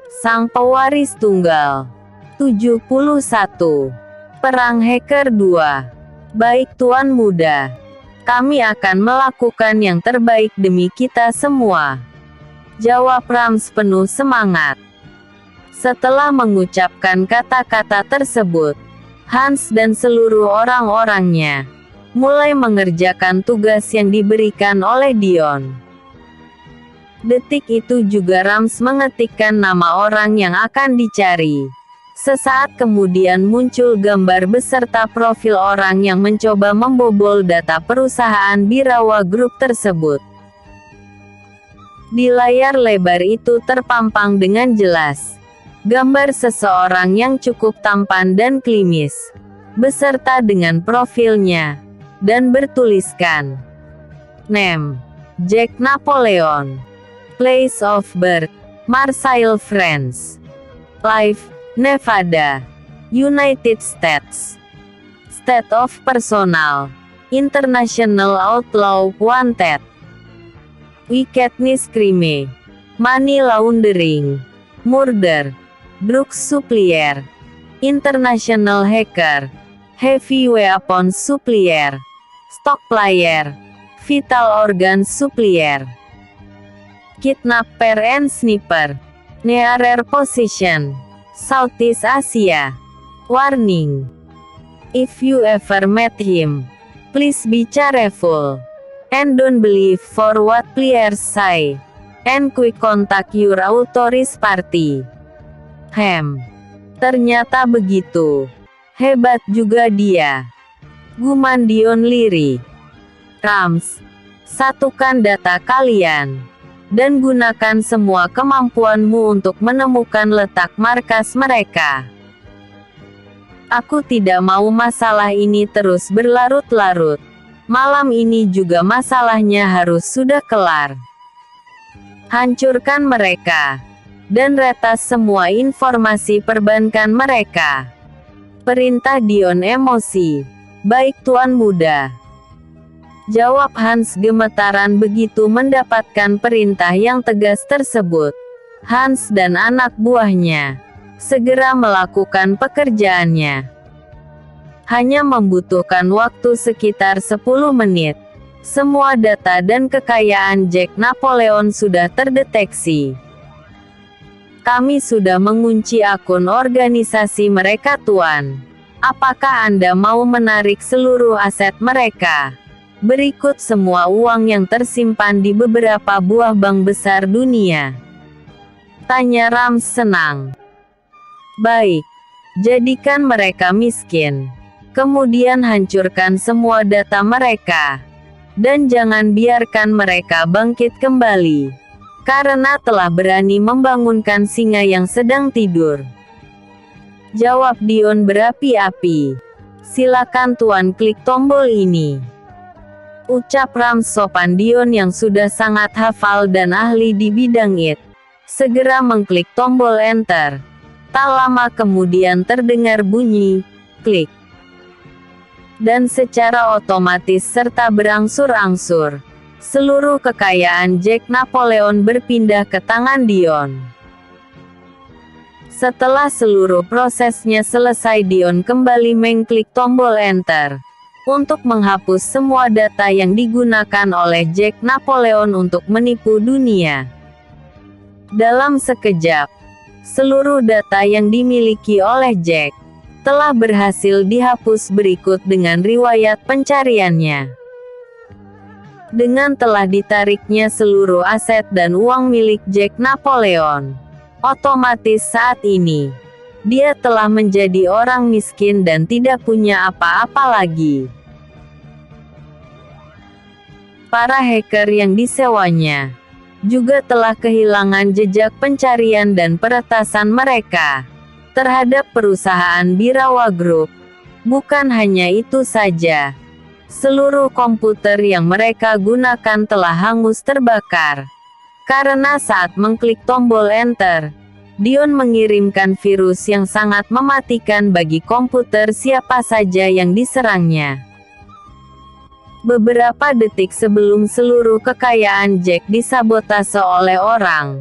Sang Pewaris Tunggal. 71. Perang Hacker 2. Baik Tuan Muda. Kami akan melakukan yang terbaik demi kita semua. Jawab Rams penuh semangat. Setelah mengucapkan kata-kata tersebut, Hans dan seluruh orang-orangnya mulai mengerjakan tugas yang diberikan oleh Dion. Detik itu juga Rams mengetikkan nama orang yang akan dicari. Sesaat kemudian muncul gambar beserta profil orang yang mencoba membobol data perusahaan Birawa Group tersebut. Di layar lebar itu terpampang dengan jelas gambar seseorang yang cukup tampan dan klimis, beserta dengan profilnya, dan bertuliskan, Name, Jack Napoleon. Place of birth, Marseille, France. Life, Nevada, United States. State of personal, International Outlaw Wanted. Wickedness crime, money laundering, murder, drugs supplier, international hacker, heavy weapons supplier, stock player, vital organ supplier, kidnapper and sniper, nearer position, Southeast Asia. Warning. If you ever met him, please be careful. And don't believe for what players say. And quick contact your authorities party. Ternyata begitu. Hebat juga dia. Guman Dion lirih. Rams, satukan data kalian. Dan gunakan semua kemampuanmu untuk menemukan letak markas mereka. Aku tidak mau masalah ini terus berlarut-larut. Malam ini juga masalahnya harus sudah kelar. Hancurkan mereka. Dan retas semua informasi perbankan mereka. Perintah Dion emosi. Baik Tuan Muda. Jawab Hans gemetaran begitu mendapatkan perintah yang tegas tersebut. Hans dan anak buahnya segera melakukan pekerjaannya. Hanya membutuhkan waktu sekitar 10 menit. Semua data dan kekayaan Jack Napoleon sudah terdeteksi. Kami sudah mengunci akun organisasi mereka Tuan. Apakah Anda mau menarik seluruh aset mereka? Berikut semua uang yang tersimpan di beberapa buah bank besar dunia. Tanya Rams senang. Baik. Jadikan mereka miskin. Kemudian hancurkan semua data mereka. Dan jangan biarkan mereka bangkit kembali. Karena telah berani membangunkan singa yang sedang tidur. Jawab Dion berapi-api. Silakan Tuan klik tombol ini. Ucap Rams sopan. Dion yang sudah sangat hafal dan ahli di bidang IT segera mengklik tombol enter. Tak lama kemudian terdengar bunyi klik. Dan secara otomatis serta berangsur-angsur, seluruh kekayaan Jack Napoleon berpindah ke tangan Dion. Setelah seluruh prosesnya selesai, Dion kembali mengklik tombol enter untuk menghapus semua data yang digunakan oleh Jack Napoleon untuk menipu dunia. Dalam sekejap, seluruh data yang dimiliki oleh Jack telah berhasil dihapus berikut dengan riwayat pencariannya. Dengan telah ditariknya seluruh aset dan uang milik Jack Napoleon, otomatis saat ini, dia telah menjadi orang miskin dan tidak punya apa-apa lagi. Para hacker yang disewanya juga telah kehilangan jejak pencarian dan peretasan mereka terhadap perusahaan Birawa Group. Bukan hanya itu saja, seluruh komputer yang mereka gunakan telah hangus terbakar. Karena saat mengklik tombol enter, Dion mengirimkan virus yang sangat mematikan bagi komputer siapa saja yang diserangnya. Beberapa detik sebelum seluruh kekayaan Jack disabotase oleh orang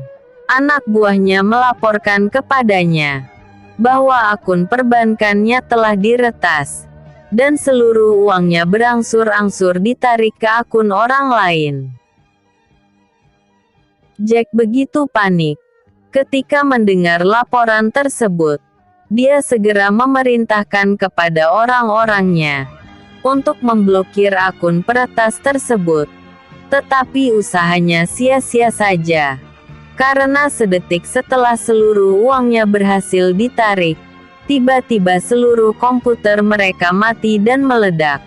Anak buahnya melaporkan kepadanya bahwa akun perbankannya telah diretas, dan seluruh uangnya berangsur-angsur ditarik ke akun orang lain. Jack begitu panik ketika mendengar laporan tersebut. Dia segera memerintahkan kepada orang-orangnya untuk memblokir akun peretas tersebut. Tetapi usahanya sia-sia saja, karena sedetik setelah seluruh uangnya berhasil ditarik, tiba-tiba seluruh komputer mereka mati dan meledak.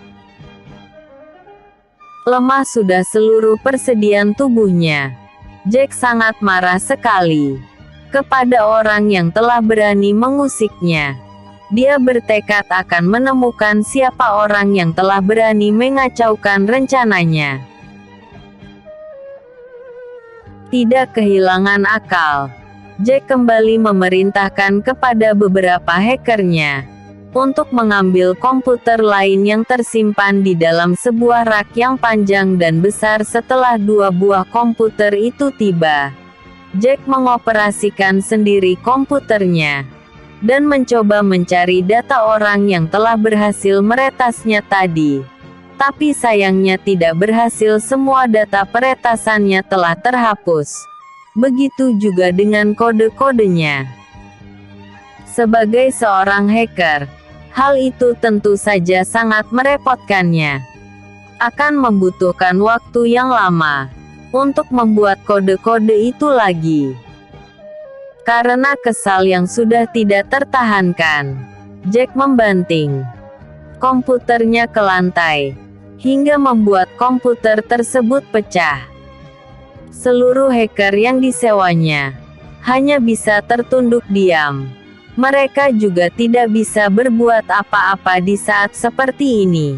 Lemah sudah seluruh persediaan tubuhnya. Jack sangat marah sekali kepada orang yang telah berani mengusiknya. Dia bertekad akan menemukan siapa orang yang telah berani mengacaukan rencananya. Tidak kehilangan akal, Jack kembali memerintahkan kepada beberapa hackernya untuk mengambil komputer lain yang tersimpan di dalam sebuah rak yang panjang dan besar. Setelah 2 buah komputer itu tiba, Jack mengoperasikan sendiri komputernya dan mencoba mencari data orang yang telah berhasil meretasnya tadi. Tapi sayangnya tidak berhasil, semua data peretasannya telah terhapus. Begitu juga dengan kode-kodenya. Sebagai seorang hacker, hal itu tentu saja sangat merepotkannya. Akan membutuhkan waktu yang lama untuk membuat kode-kode itu lagi. Karena kesal yang sudah tidak tertahankan, Jack membanting komputernya ke lantai, hingga membuat komputer tersebut pecah. Seluruh hacker yang disewanya hanya bisa tertunduk diam. Mereka juga tidak bisa berbuat apa-apa di saat seperti ini.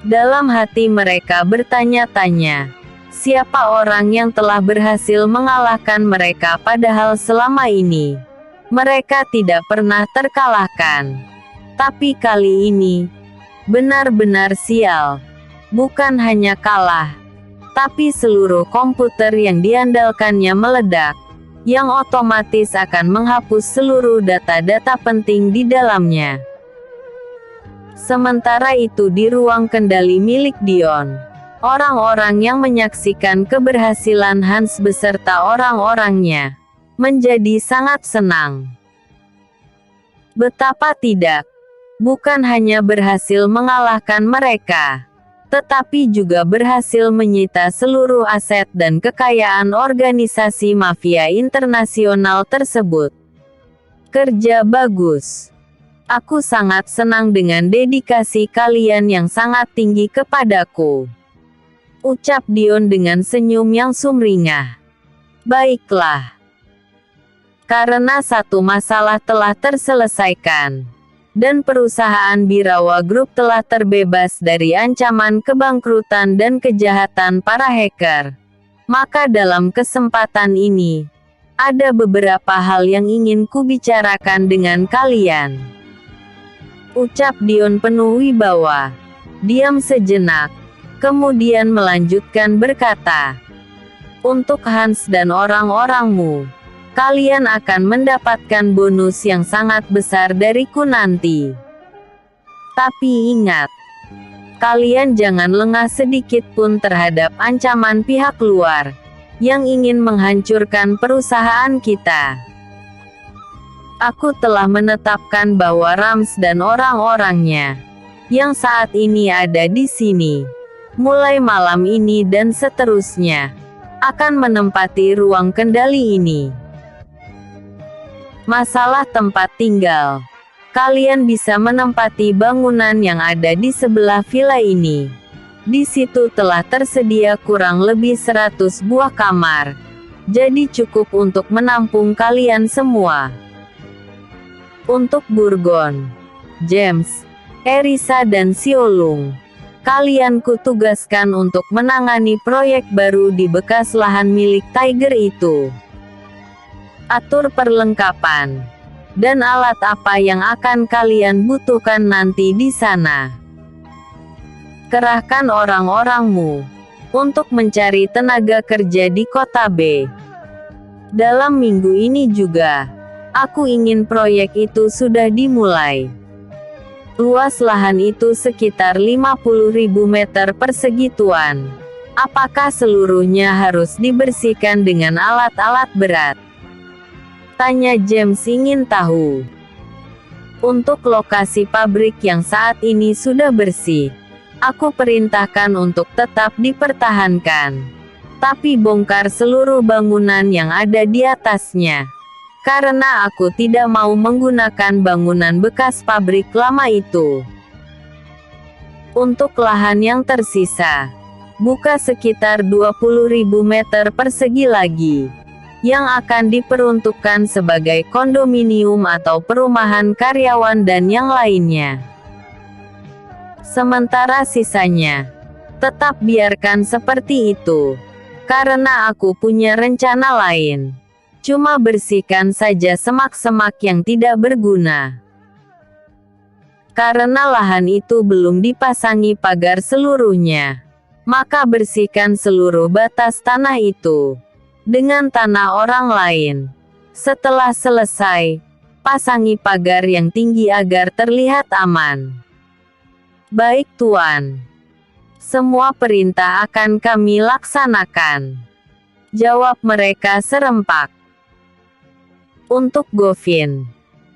Dalam hati mereka bertanya-tanya, siapa orang yang telah berhasil mengalahkan mereka, padahal selama ini mereka tidak pernah terkalahkan. Tapi kali ini benar-benar sial. Bukan hanya kalah, tapi seluruh komputer yang diandalkannya meledak, yang otomatis akan menghapus seluruh data-data penting di dalamnya. Sementara itu di ruang kendali milik Dion, orang-orang yang menyaksikan keberhasilan Hans beserta orang-orangnya menjadi sangat senang. Betapa tidak, bukan hanya berhasil mengalahkan mereka, tetapi juga berhasil menyita seluruh aset dan kekayaan organisasi mafia internasional tersebut. Kerja bagus. Aku sangat senang dengan dedikasi kalian yang sangat tinggi kepadaku, ucap Dion dengan senyum yang sumringah. Baiklah. Karena satu masalah telah terselesaikan, dan perusahaan Birawa Group telah terbebas dari ancaman kebangkrutan dan kejahatan para hacker, maka dalam kesempatan ini, ada beberapa hal yang ingin kubicarakan dengan kalian, ucap Dion penuh wibawa. Diam sejenak, kemudian melanjutkan berkata, untuk Hans dan orang-orangmu, kalian akan mendapatkan bonus yang sangat besar dariku nanti. Tapi ingat, kalian jangan lengah sedikit pun terhadap ancaman pihak luar yang ingin menghancurkan perusahaan kita. Aku telah menetapkan bahwa Rams dan orang-orangnya yang saat ini ada di sini, mulai malam ini dan seterusnya, akan menempati ruang kendali ini. Masalah tempat tinggal, kalian bisa menempati bangunan yang ada di sebelah villa ini. Di situ telah tersedia kurang lebih 100 buah kamar, jadi cukup untuk menampung kalian semua. Untuk Burgon, James, Erisa dan Siolung, kalian kutugaskan untuk menangani proyek baru di bekas lahan milik Tiger itu. Atur perlengkapan dan alat apa yang akan kalian butuhkan nanti di sana. Kerahkan orang-orangmu untuk mencari tenaga kerja di kota B. Dalam minggu ini juga, aku ingin proyek itu sudah dimulai. Luas lahan itu sekitar 50.000 meter persegi Tuan. Apakah seluruhnya harus dibersihkan dengan alat-alat berat? Tanya James ingin tahu. Untuk lokasi pabrik yang saat ini sudah bersih, aku perintahkan untuk tetap dipertahankan. Tapi bongkar seluruh bangunan yang ada di atasnya. Karena aku tidak mau menggunakan bangunan bekas pabrik lama itu. Untuk lahan yang tersisa, buka sekitar 20.000 meter persegi lagi, yang akan diperuntukkan sebagai kondominium atau perumahan karyawan dan yang lainnya. Sementara sisanya, tetap biarkan seperti itu, karena aku punya rencana lain. Cuma bersihkan saja semak-semak yang tidak berguna. Karena lahan itu belum dipasangi pagar seluruhnya, maka bersihkan seluruh batas tanah itu dengan tanah orang lain. Setelah selesai, pasangi pagar yang tinggi agar terlihat aman. Baik Tuan. Semua perintah akan kami laksanakan, jawab mereka serempak. Untuk Govin,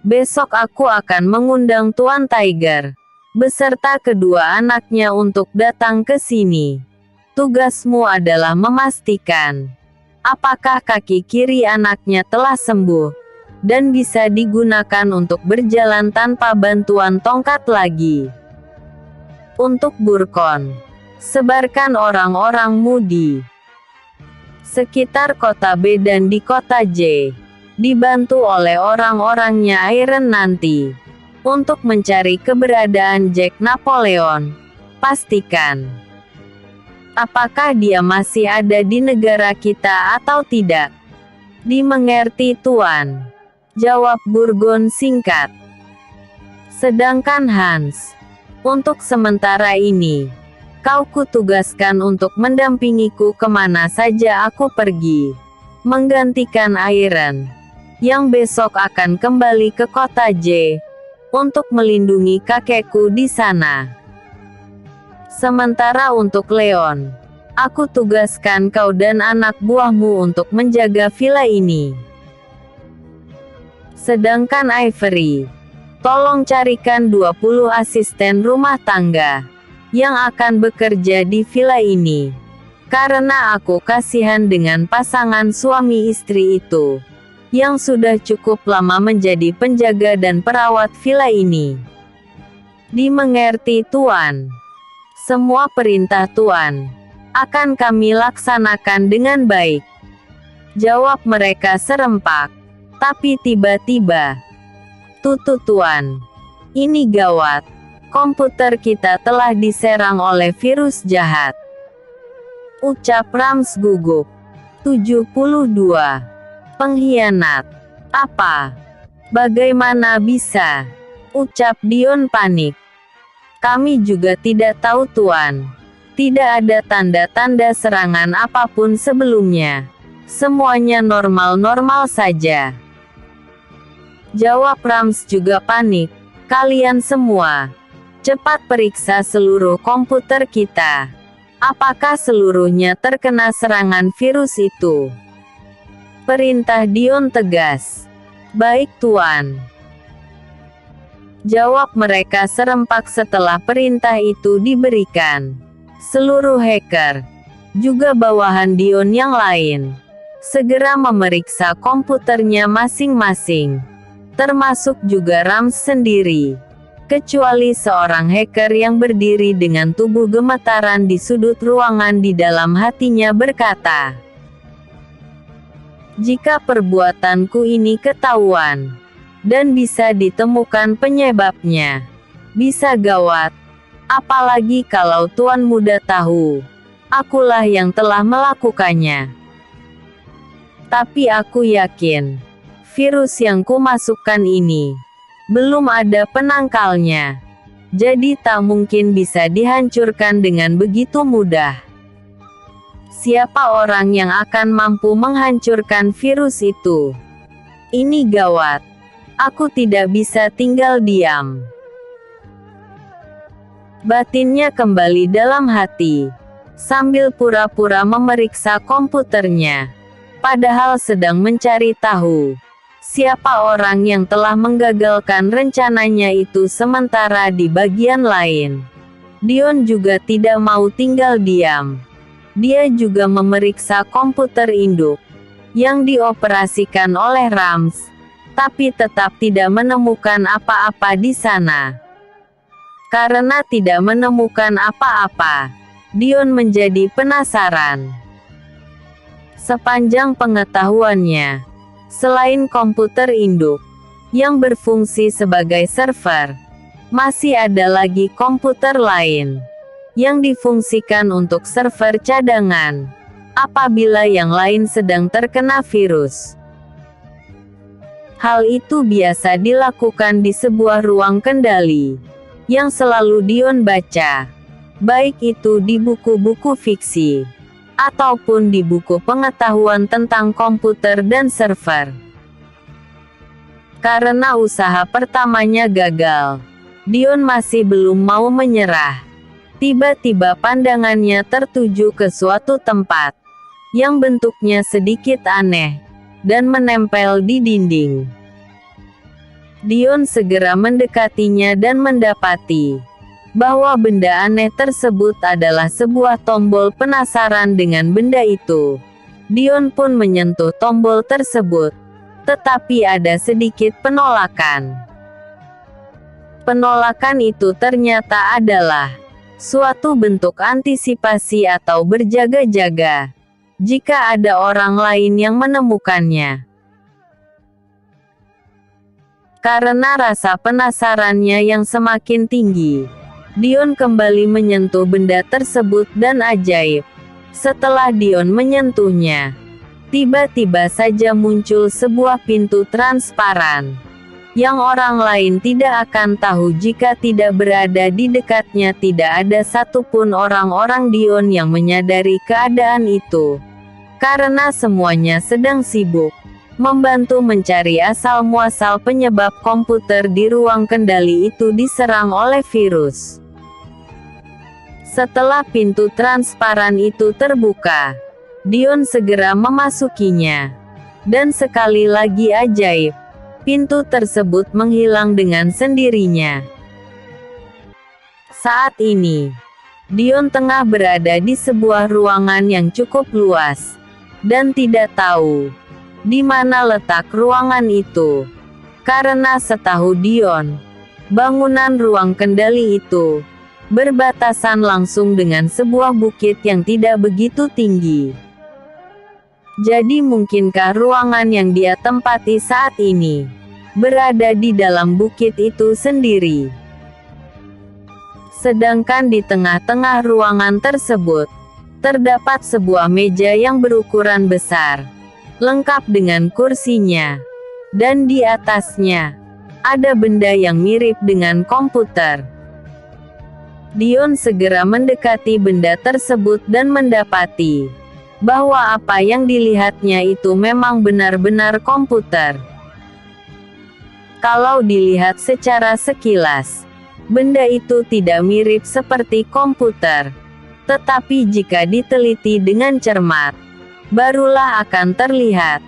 besok aku akan mengundang Tuan Tiger beserta kedua anaknya untuk datang ke sini. Tugasmu adalah memastikan apakah kaki kiri anaknya telah sembuh dan bisa digunakan untuk berjalan tanpa bantuan tongkat lagi. Untuk Burkon, sebarkan orang-orangmu di sekitar kota B dan di kota J, dibantu oleh orang-orangnya Iron nanti, untuk mencari keberadaan Jack Napoleon. Pastikan apakah dia masih ada di negara kita atau tidak. Dimengerti Tuan, jawab Burgon singkat. Sedangkan Hans, untuk sementara ini, kau kutugaskan untuk mendampingiku kemana saja aku pergi, menggantikan Iron, yang besok akan kembali ke kota J, untuk melindungi kakekku di sana. Sementara untuk Leon, aku tugaskan kau dan anak buahmu untuk menjaga villa ini. Sedangkan Ivory, tolong carikan 20 asisten rumah tangga yang akan bekerja di villa ini. Karena aku kasihan dengan pasangan suami istri itu, yang sudah cukup lama menjadi penjaga dan perawat villa ini. Dimengerti Tuan. Semua perintah Tuan akan kami laksanakan dengan baik, jawab mereka serempak. Tapi tiba-tiba, "Tutu Tuan, ini gawat. Komputer kita telah diserang oleh virus jahat," ucap Rams gugup. 72. Pengkhianat. Apa? Bagaimana bisa? Ucap Dion panik. Kami juga tidak tahu Tuan. Tidak ada tanda-tanda serangan apapun sebelumnya. Semuanya normal-normal saja, jawab Rams juga panik. Kalian semua, cepat periksa seluruh komputer kita. Apakah seluruhnya terkena serangan virus itu? Perintah Dion tegas. Baik Tuan, jawab mereka serempak setelah perintah itu diberikan. Seluruh hacker, juga bawahan Dion yang lain, segera memeriksa komputernya masing-masing, termasuk juga Rams sendiri. Kecuali seorang hacker yang berdiri dengan tubuh gemetaran di sudut ruangan di dalam hatinya berkata, "Jika perbuatanku ini ketahuan, dan bisa ditemukan penyebabnya, bisa gawat. Apalagi kalau Tuan Muda tahu, akulah yang telah melakukannya. Tapi aku yakin, virus yang kumasukkan ini belum ada penangkalnya. Jadi tak mungkin bisa dihancurkan dengan begitu mudah." Siapa orang yang akan mampu menghancurkan virus itu? Ini gawat. Aku tidak bisa tinggal diam. Batinnya kembali dalam hati, sambil pura-pura memeriksa komputernya. Padahal sedang mencari tahu siapa orang yang telah menggagalkan rencananya itu. Sementara di bagian lain, Dion juga tidak mau tinggal diam. Dia juga memeriksa komputer induk yang dioperasikan oleh Rams, tapi tetap tidak menemukan apa-apa di sana. Karena tidak menemukan apa-apa, Dion menjadi penasaran. Sepanjang pengetahuannya, selain komputer induk yang berfungsi sebagai server, masih ada lagi komputer lain yang difungsikan untuk server cadangan apabila yang lain sedang terkena virus. Hal itu biasa dilakukan di sebuah ruang kendali yang selalu Dion baca, baik itu di buku-buku fiksi ataupun di buku pengetahuan tentang komputer dan server. Karena usaha pertamanya gagal, Dion masih belum mau menyerah. Tiba-tiba pandangannya tertuju ke suatu tempat yang bentuknya sedikit aneh dan menempel di dinding. Dion segera mendekatinya dan mendapati bahwa benda aneh tersebut adalah sebuah tombol penasaran dengan benda itu. Dion pun menyentuh tombol tersebut, tetapi ada sedikit penolakan. Penolakan itu ternyata adalah suatu bentuk antisipasi atau berjaga-jaga jika ada orang lain yang menemukannya. Karena rasa penasarannya yang semakin tinggi, Dion kembali menyentuh benda tersebut dan ajaib. Setelah Dion menyentuhnya, tiba-tiba saja muncul sebuah pintu transparan yang orang lain tidak akan tahu jika tidak berada di dekatnya. Tidak ada satupun orang-orang Dion yang menyadari keadaan itu, karena semuanya sedang sibuk membantu mencari asal-muasal penyebab komputer di ruang kendali itu diserang oleh virus. Setelah pintu transparan itu terbuka, Dion segera memasukinya. Dan sekali lagi ajaib, pintu tersebut menghilang dengan sendirinya. Saat ini, Dion tengah berada di sebuah ruangan yang cukup luas, dan tidak tahu di mana letak ruangan itu. Karena setahu Dion, bangunan ruang kendali itu berbatasan langsung dengan sebuah bukit yang tidak begitu tinggi. Jadi mungkinkah ruangan yang dia tempati saat ini berada di dalam bukit itu sendiri? Sedangkan di tengah-tengah ruangan tersebut, terdapat sebuah meja yang berukuran besar, lengkap dengan kursinya, dan di atasnya ada benda yang mirip dengan komputer. Dion segera mendekati benda tersebut dan mendapati bahwa apa yang dilihatnya itu memang benar-benar komputer. Kalau dilihat secara sekilas, benda itu tidak mirip seperti komputer. Tetapi jika diteliti dengan cermat, barulah akan terlihat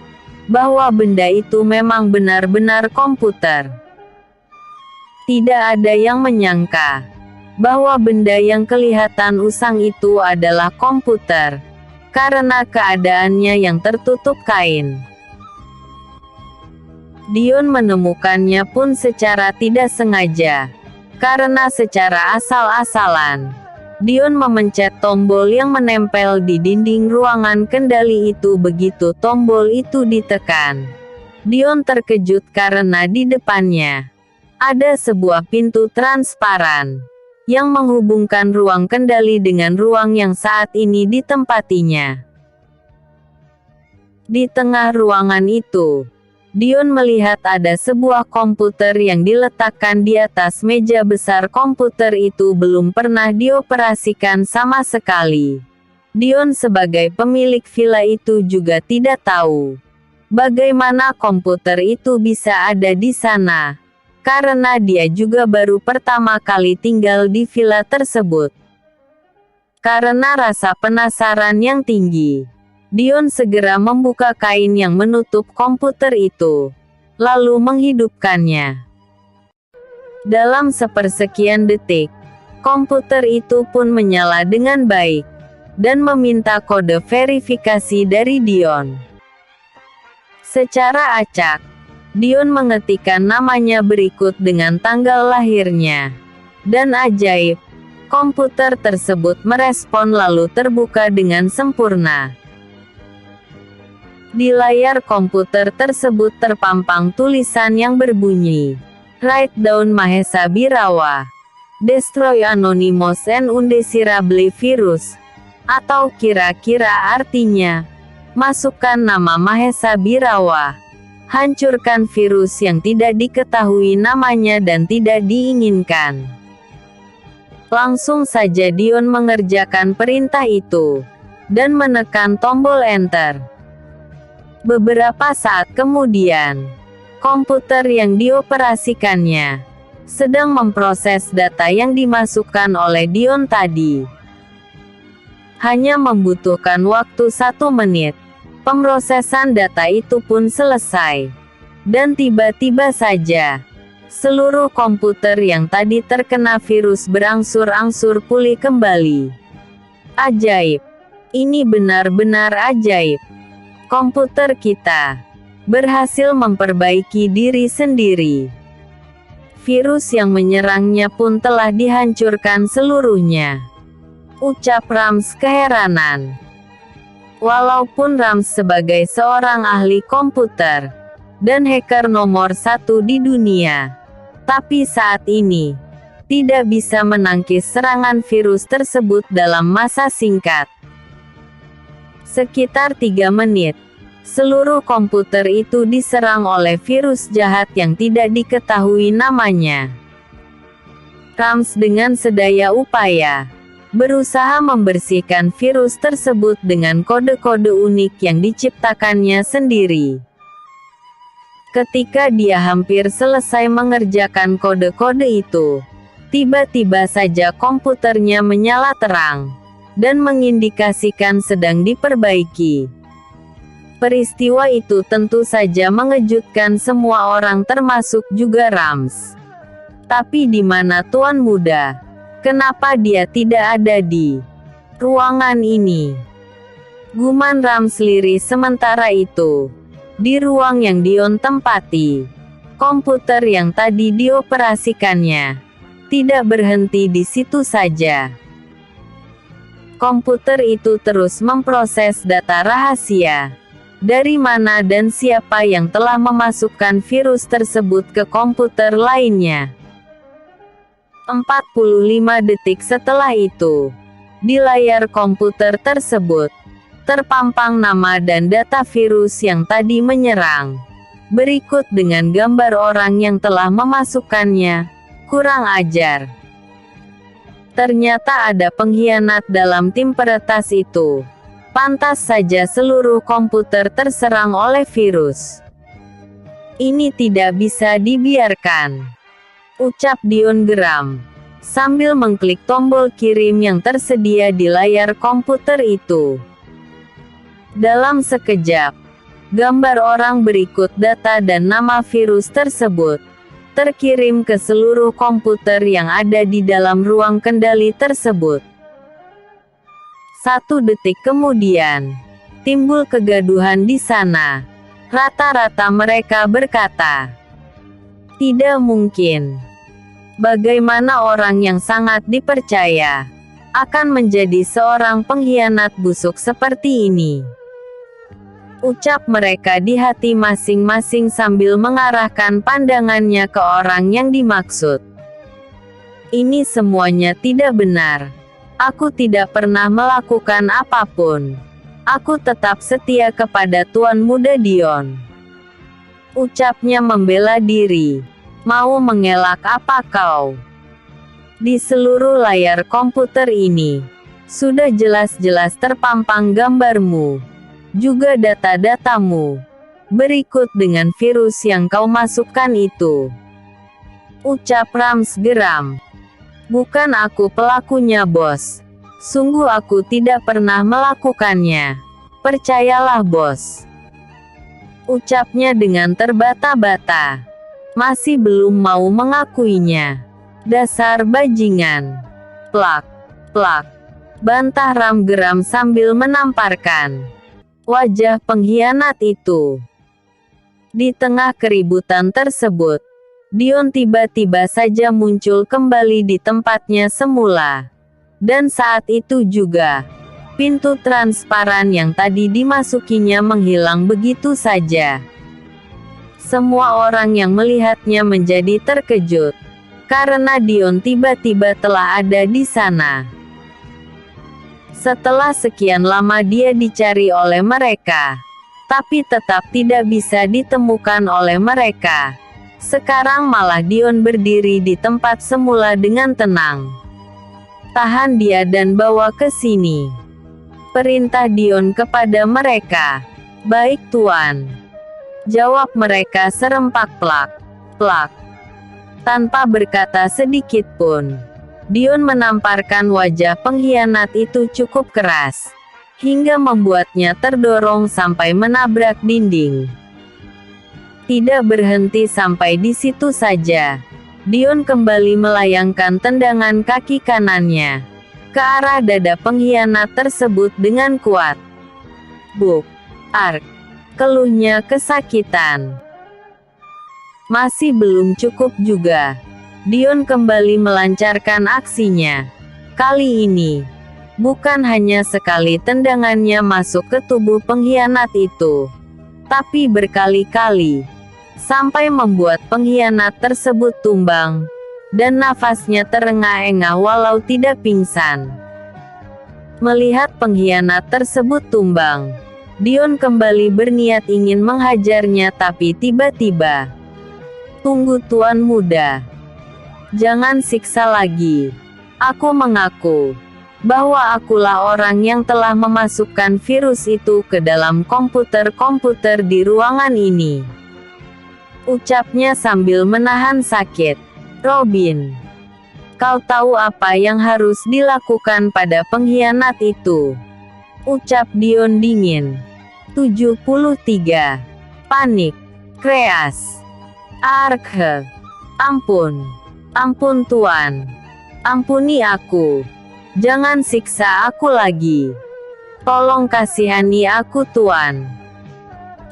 bahwa benda itu memang benar-benar komputer. Tidak ada yang menyangka bahwa benda yang kelihatan usang itu adalah komputer, karena keadaannya yang tertutup kain. Dion menemukannya pun secara tidak sengaja, karena secara asal-asalan Dion memencet tombol yang menempel di dinding ruangan kendali itu. Begitu tombol itu ditekan, Dion terkejut karena di depannya ada sebuah pintu transparan yang menghubungkan ruang kendali dengan ruang yang saat ini ditempatinya. Di tengah ruangan itu, Dion melihat ada sebuah komputer yang diletakkan di atas meja besar. Komputer itu belum pernah dioperasikan sama sekali. Dion sebagai pemilik villa itu juga tidak tahu bagaimana komputer itu bisa ada di sana, karena dia juga baru pertama kali tinggal di villa tersebut. Karena rasa penasaran yang tinggi, Dion segera membuka kain yang menutup komputer itu, lalu menghidupkannya. Dalam sepersekian detik, komputer itu pun menyala dengan baik, dan meminta kode verifikasi dari Dion. Secara acak, Dion mengetikkan namanya berikut dengan tanggal lahirnya. Dan ajaib, komputer tersebut merespon lalu terbuka dengan sempurna. Di layar komputer tersebut terpampang tulisan yang berbunyi, "Write down Mahesa Birawa. Destroy Anonymous and Undesirable Virus." Atau kira-kira artinya, masukkan nama Mahesa Birawa. Hancurkan virus yang tidak diketahui namanya dan tidak diinginkan. Langsung saja Dion mengerjakan perintah itu, dan menekan tombol Enter. Beberapa saat kemudian, komputer yang dioperasikannya sedang memproses data yang dimasukkan oleh Dion tadi. Hanya membutuhkan waktu 1 menit. Pemrosesan data itu pun selesai. Dan tiba-tiba saja, seluruh komputer yang tadi terkena virus berangsur-angsur pulih kembali. Ajaib. Ini benar-benar ajaib. Komputer kita berhasil memperbaiki diri sendiri. Virus yang menyerangnya pun telah dihancurkan seluruhnya. Ucap Rams keheranan. Walaupun Rams sebagai seorang ahli komputer dan hacker nomor 1 di dunia, tapi saat ini tidak bisa menangkis serangan virus tersebut dalam masa singkat. Sekitar 3 menit, seluruh komputer itu diserang oleh virus jahat yang tidak diketahui namanya. Rams dengan sedaya upaya berusaha membersihkan virus tersebut dengan kode-kode unik yang diciptakannya sendiri. Ketika dia hampir selesai mengerjakan kode-kode itu, tiba-tiba saja komputernya menyala terang, dan mengindikasikan sedang diperbaiki. Peristiwa itu tentu saja mengejutkan semua orang termasuk juga Rams. Tapi di mana Tuan Muda? Kenapa dia tidak ada di ruangan ini? Guman Rams lirih. Sementara itu, di ruang yang Dion tempati, komputer yang tadi dioperasikannya tidak berhenti di situ saja. Komputer itu terus memproses data rahasia. Dari mana dan siapa yang telah memasukkan virus tersebut ke komputer lainnya. 45 detik setelah itu, di layar komputer tersebut, terpampang nama dan data virus yang tadi menyerang. Berikut dengan gambar orang yang telah memasukkannya. Kurang ajar. Ternyata ada pengkhianat dalam tim peretas itu. Pantas saja seluruh komputer terserang oleh virus. Ini tidak bisa dibiarkan, ucap Dion geram, sambil mengklik tombol kirim yang tersedia di layar komputer itu. Dalam sekejap, gambar orang berikut data dan nama virus tersebut terkirim ke seluruh komputer yang ada di dalam ruang kendali tersebut. 1 detik kemudian, timbul kegaduhan di sana. Rata-rata mereka berkata, "Tidak mungkin. Bagaimana orang yang sangat dipercaya akan menjadi seorang pengkhianat busuk seperti ini?" Ucap mereka di hati masing-masing sambil mengarahkan pandangannya ke orang yang dimaksud. Ini semuanya tidak benar. Aku tidak pernah melakukan apapun. Aku tetap setia kepada Tuan Muda Dion. Ucapnya membela diri. Mau mengelak apa kau? Di seluruh layar komputer ini, Sudah jelas-jelas terpampang gambarmu, juga data-datamu. Berikut dengan virus yang kau masukkan itu. Ucap Rams geram. Bukan aku pelakunya, bos. Sungguh aku tidak pernah melakukannya. Percayalah, bos. Ucapnya dengan terbata-bata. Masih belum mau mengakuinya. Dasar bajingan. Plak, plak. Bantah Ram geram sambil menamparkan wajah pengkhianat itu. Di tengah keributan tersebut, Dion tiba-tiba saja muncul kembali di tempatnya semula. Dan saat itu juga, pintu transparan yang tadi dimasukinya menghilang begitu saja. Semua orang yang melihatnya menjadi terkejut, karena Dion tiba-tiba telah ada di sana. Setelah sekian lama dia dicari oleh mereka, tapi tetap tidak bisa ditemukan oleh mereka. Sekarang malah Dion berdiri di tempat semula dengan tenang. Tahan dia dan bawa ke sini. Perintah Dion kepada mereka. Baik tuan. Jawab mereka serempak plak, plak. Tanpa berkata sedikit pun. Dion menamparkan wajah pengkhianat itu cukup keras, hingga membuatnya terdorong sampai menabrak dinding. Tidak berhenti sampai di situ saja, Dion kembali melayangkan tendangan kaki kanannya ke arah dada pengkhianat tersebut dengan kuat. Buk, ark, keluhnya kesakitan. Masih belum cukup juga. Dion kembali melancarkan aksinya. Kali ini, bukan hanya sekali tendangannya masuk ke tubuh pengkhianat itu, tapi berkali-kali, sampai membuat pengkhianat tersebut tumbang, dan nafasnya terengah-engah walau tidak pingsan. Melihat pengkhianat tersebut tumbang, Dion kembali berniat ingin menghajarnya tapi tiba-tiba, "Tunggu tuan muda. Jangan siksa lagi. Aku mengaku bahwa akulah orang yang telah memasukkan virus itu ke dalam komputer-komputer di ruangan ini." Ucapnya sambil menahan sakit. "Robin, kau tahu apa yang harus dilakukan pada pengkhianat itu?" Ucap Dion dingin. 73. Panik. Kreas. Arkhe. Ampun. Ampun tuan. Ampuni aku. Jangan siksa aku lagi. Tolong kasihani aku tuan.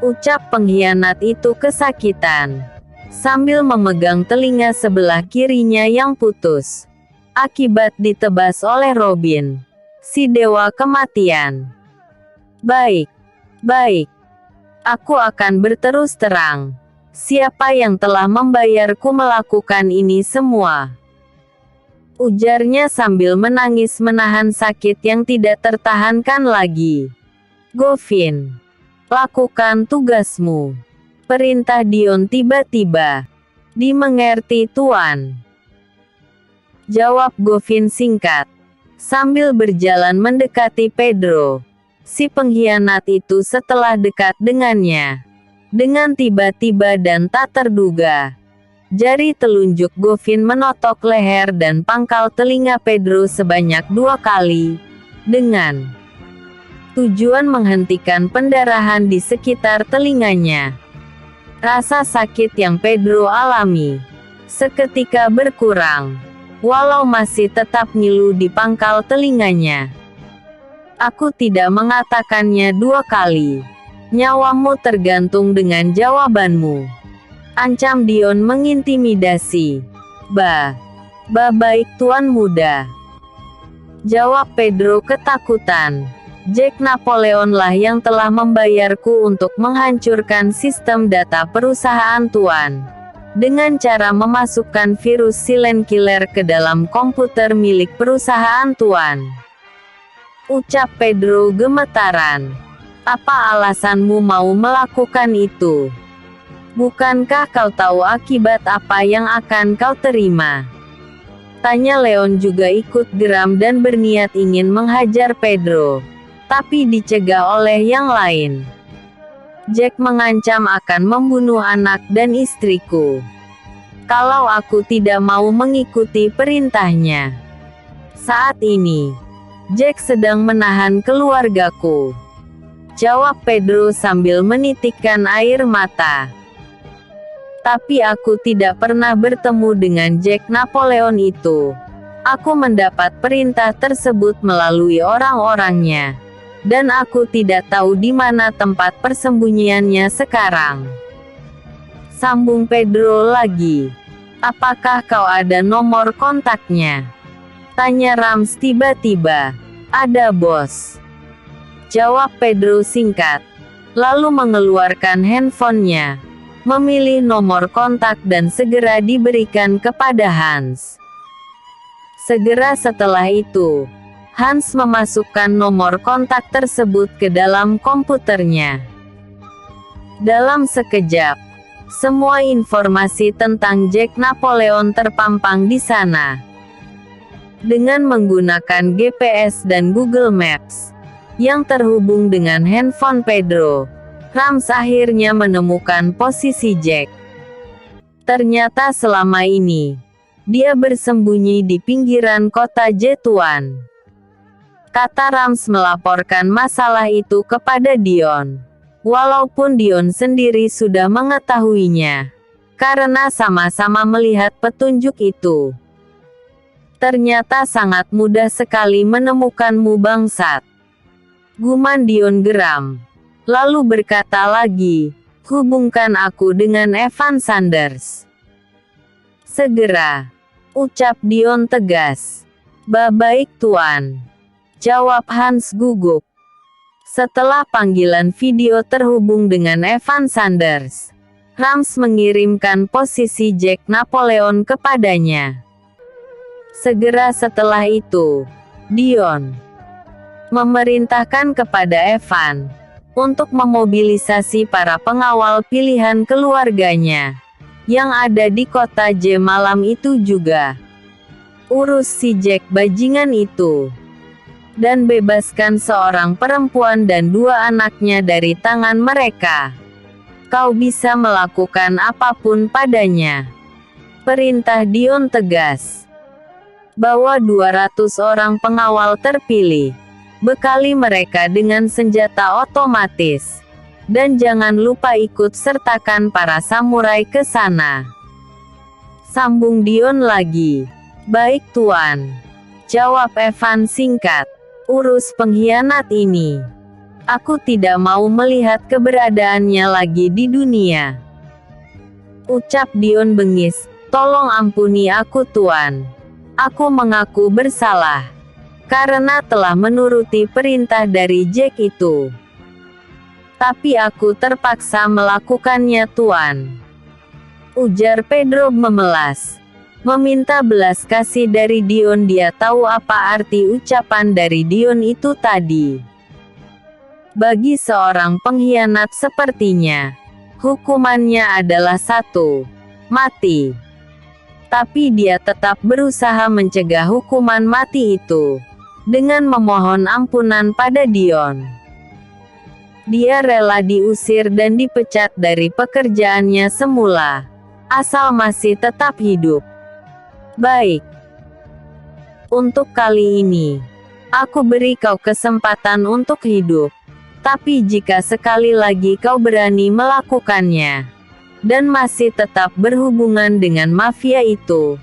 Ucap pengkhianat itu kesakitan, sambil memegang telinga sebelah kirinya yang putus, akibat ditebas oleh Robin, si dewa kematian. Baik, baik. Aku akan berterus terang. Siapa yang telah membayarku melakukan ini semua? Ujarnya sambil menangis menahan sakit yang tidak tertahankan lagi. "Govin, lakukan tugasmu." Perintah Dion tiba-tiba. "Dimengerti tuan." Jawab Govin singkat, sambil berjalan mendekati Pedro, si pengkhianat itu. Setelah dekat dengannya, dengan tiba-tiba dan tak terduga, jari telunjuk Govin menotok leher dan pangkal telinga Pedro sebanyak 2 kali, dengan tujuan menghentikan pendarahan di sekitar telinganya. Rasa sakit yang Pedro alami seketika berkurang, walau masih tetap ngilu di pangkal telinganya. "Aku tidak mengatakannya 2 kali. Nyawamu tergantung dengan jawabanmu," ancam Dion mengintimidasi. Baik tuan muda," jawab Pedro ketakutan. "Jack Napoleon lah yang telah membayarku untuk menghancurkan sistem data perusahaan tuan, dengan cara memasukkan virus silent killer ke dalam komputer milik perusahaan tuan." Ucap Pedro gemetaran. "Apa alasanmu mau melakukan itu? Bukankah kau tahu akibat apa yang akan kau terima?" Katanya Leon juga ikut geram dan berniat ingin menghajar Pedro, tapi dicegah oleh yang lain. Jack mengancam akan membunuh anak dan istriku kalau aku tidak mau mengikuti perintahnya. Saat ini, Jack sedang menahan keluargaku, jawab Pedro sambil menitikkan air mata. Tapi aku tidak pernah bertemu dengan Jack Napoleon itu. Aku mendapat perintah tersebut melalui orang-orangnya, dan aku tidak tahu di mana tempat persembunyiannya sekarang. Sambung Pedro lagi. Apakah kau ada nomor kontaknya? Tanya Rams tiba-tiba. Ada bos. Jawab Pedro singkat. Lalu mengeluarkan handphonenya, memilih nomor kontak dan segera diberikan kepada Hans. Segera setelah itu, Hans memasukkan nomor kontak tersebut ke dalam komputernya. Dalam sekejap, semua informasi tentang Jack Napoleon terpampang di sana. Dengan menggunakan GPS dan Google Maps yang terhubung dengan handphone Pedro, Rams akhirnya menemukan posisi Jack. Ternyata selama ini, dia bersembunyi di pinggiran kota Jetuan. Kata Rams melaporkan masalah itu kepada Dion. Walaupun Dion sendiri sudah mengetahuinya, karena sama-sama melihat petunjuk itu. Ternyata sangat mudah sekali menemukanmu bangsat. Guman Dion geram. Lalu berkata lagi, hubungkan aku dengan Evan Sanders. Segera, ucap Dion tegas. Baik tuan, jawab Hans gugup. Setelah panggilan video terhubung dengan Evan Sanders, Rams mengirimkan posisi Jack Napoleon kepadanya. Segera setelah itu, Dion memerintahkan kepada Evan untuk memobilisasi para pengawal pilihan keluarganya yang ada di kota J malam itu juga. Urus si Jack bajingan itu, dan bebaskan seorang perempuan dan 2 anaknya dari tangan mereka. Kau bisa melakukan apapun padanya. Perintah Dion tegas. Bawa 200 orang pengawal terpilih. Bekali mereka dengan senjata otomatis. Dan jangan lupa ikut sertakan para samurai ke sana. Sambung Dion lagi. Baik tuan, jawab Evan singkat. Urus pengkhianat ini. Aku tidak mau melihat keberadaannya lagi di dunia. Ucap Dion bengis. Tolong ampuni aku tuan. Aku mengaku bersalah. Karena telah menuruti perintah dari Jack itu. Tapi aku terpaksa melakukannya tuan. Ujar Pedro memelas. Meminta belas kasih dari Dion. Dia tahu apa arti ucapan dari Dion itu tadi. Bagi seorang pengkhianat sepertinya, hukumannya adalah 1. Mati. Tapi dia tetap berusaha mencegah hukuman mati itu dengan memohon ampunan pada Dion. Dia rela diusir dan dipecat dari pekerjaannya semula, asal masih tetap hidup. Baik. Untuk kali ini, aku beri kau kesempatan untuk hidup. Tapi jika sekali lagi kau berani melakukannya, dan masih tetap berhubungan dengan mafia itu,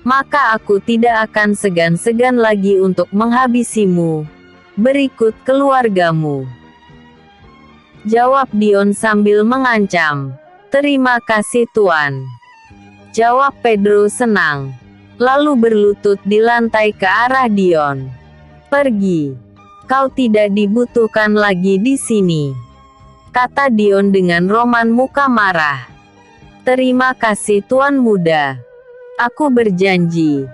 maka aku tidak akan segan-segan lagi untuk menghabisimu. Berikut keluargamu. Jawab Dion sambil mengancam. Terima kasih tuan. Jawab Pedro senang. Lalu berlutut di lantai ke arah Dion. Pergi. Kau tidak dibutuhkan lagi di sini. Kata Dion dengan roman muka marah. Terima kasih tuan muda. Aku berjanji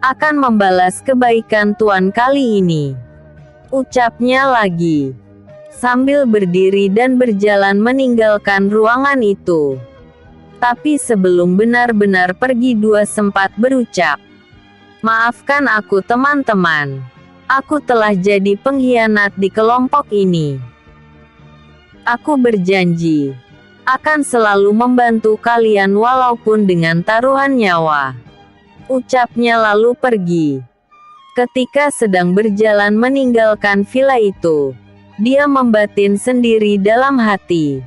akan membalas kebaikan tuan kali ini. Ucapnya lagi. Sambil berdiri dan berjalan meninggalkan ruangan itu. Tapi sebelum benar-benar pergi, dua sempat berucap. Maafkan aku teman-teman. Aku telah jadi pengkhianat di kelompok ini. Aku berjanji akan selalu membantu kalian walaupun dengan taruhan nyawa. Ucapnya lalu pergi. Ketika sedang berjalan meninggalkan villa itu, dia membatin sendiri dalam hati.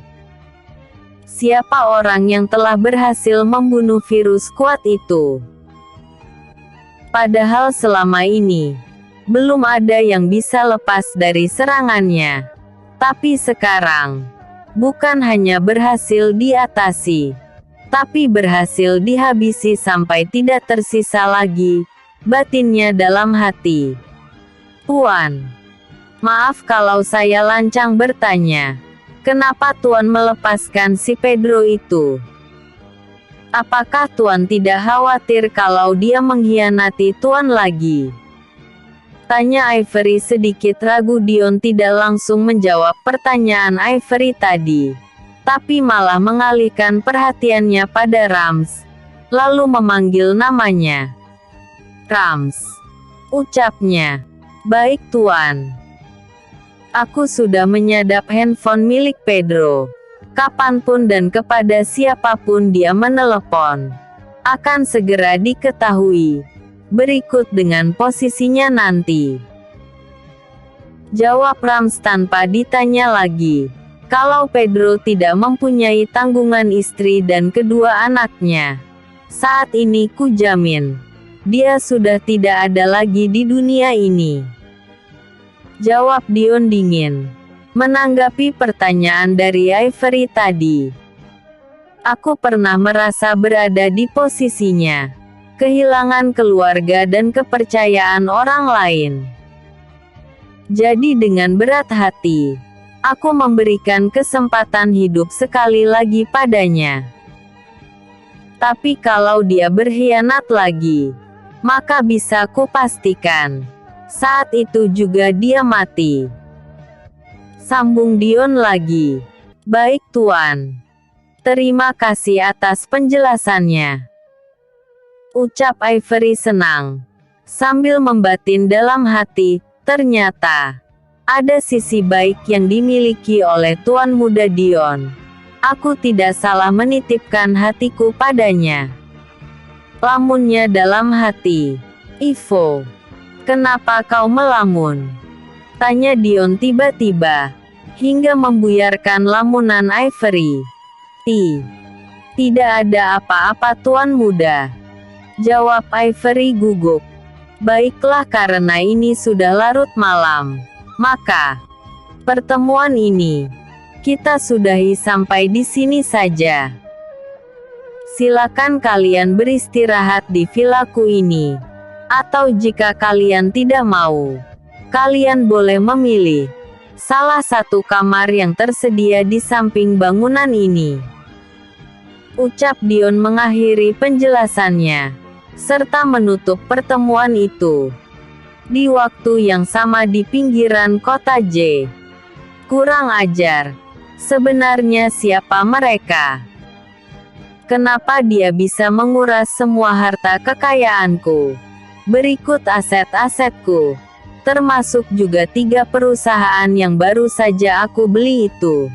Siapa orang yang telah berhasil membunuh virus kuat itu? Padahal selama ini, belum ada yang bisa lepas dari serangannya. Tapi sekarang, bukan hanya berhasil diatasi, tapi berhasil dihabisi sampai tidak tersisa lagi, batinnya dalam hati. Tuan, maaf kalau saya lancang bertanya, kenapa Tuan melepaskan si Pedro itu? Apakah Tuan tidak khawatir kalau dia mengkhianati Tuan lagi? Tanya Ivory sedikit ragu. Dion tidak langsung menjawab pertanyaan Ivory tadi, tapi malah mengalihkan perhatiannya pada Rams, lalu memanggil namanya. Rams, ucapnya. Baik Tuan. Aku sudah menyadap handphone milik Pedro. Kapanpun dan kepada siapapun dia menelepon, akan segera diketahui. Berikut dengan posisinya nanti. Jawab Rams tanpa ditanya lagi. Kalau Pedro tidak mempunyai tanggungan istri dan kedua anaknya, saat ini kujamin, dia sudah tidak ada lagi di dunia ini. Jawab Dion dingin, menanggapi pertanyaan dari Ivory tadi. Aku pernah merasa berada di posisinya. Kehilangan keluarga dan kepercayaan orang lain. Jadi dengan berat hati, aku memberikan kesempatan hidup sekali lagi padanya. Tapi kalau dia berkhianat lagi, maka bisa kupastikan, saat itu juga dia mati. Sambung Dion lagi. Baik Tuan. Terima kasih atas penjelasannya. Ucap Ivory senang, sambil membatin dalam hati, ternyata ada sisi baik yang dimiliki oleh Tuan Muda Dion. Aku tidak salah menitipkan hatiku padanya. Lamunnya dalam hati. Ivo, kenapa kau melamun? Tanya Dion tiba-tiba, hingga membuyarkan lamunan Ivory. Tidak ada apa-apa Tuan Muda. Jawab Ivory gugup. Baiklah, karena ini sudah larut malam, maka pertemuan ini kita sudahi sampai di sini saja. Silakan kalian beristirahat di villaku ini, atau jika kalian tidak mau, kalian boleh memilih salah satu kamar yang tersedia di samping bangunan ini. Ucap Dion mengakhiri penjelasannya, serta menutup pertemuan itu. Di waktu yang sama di pinggiran kota J. Kurang ajar. Sebenarnya siapa mereka? Kenapa dia bisa menguras semua harta kekayaanku? Berikut aset-asetku, termasuk juga 3 perusahaan yang baru saja aku beli itu.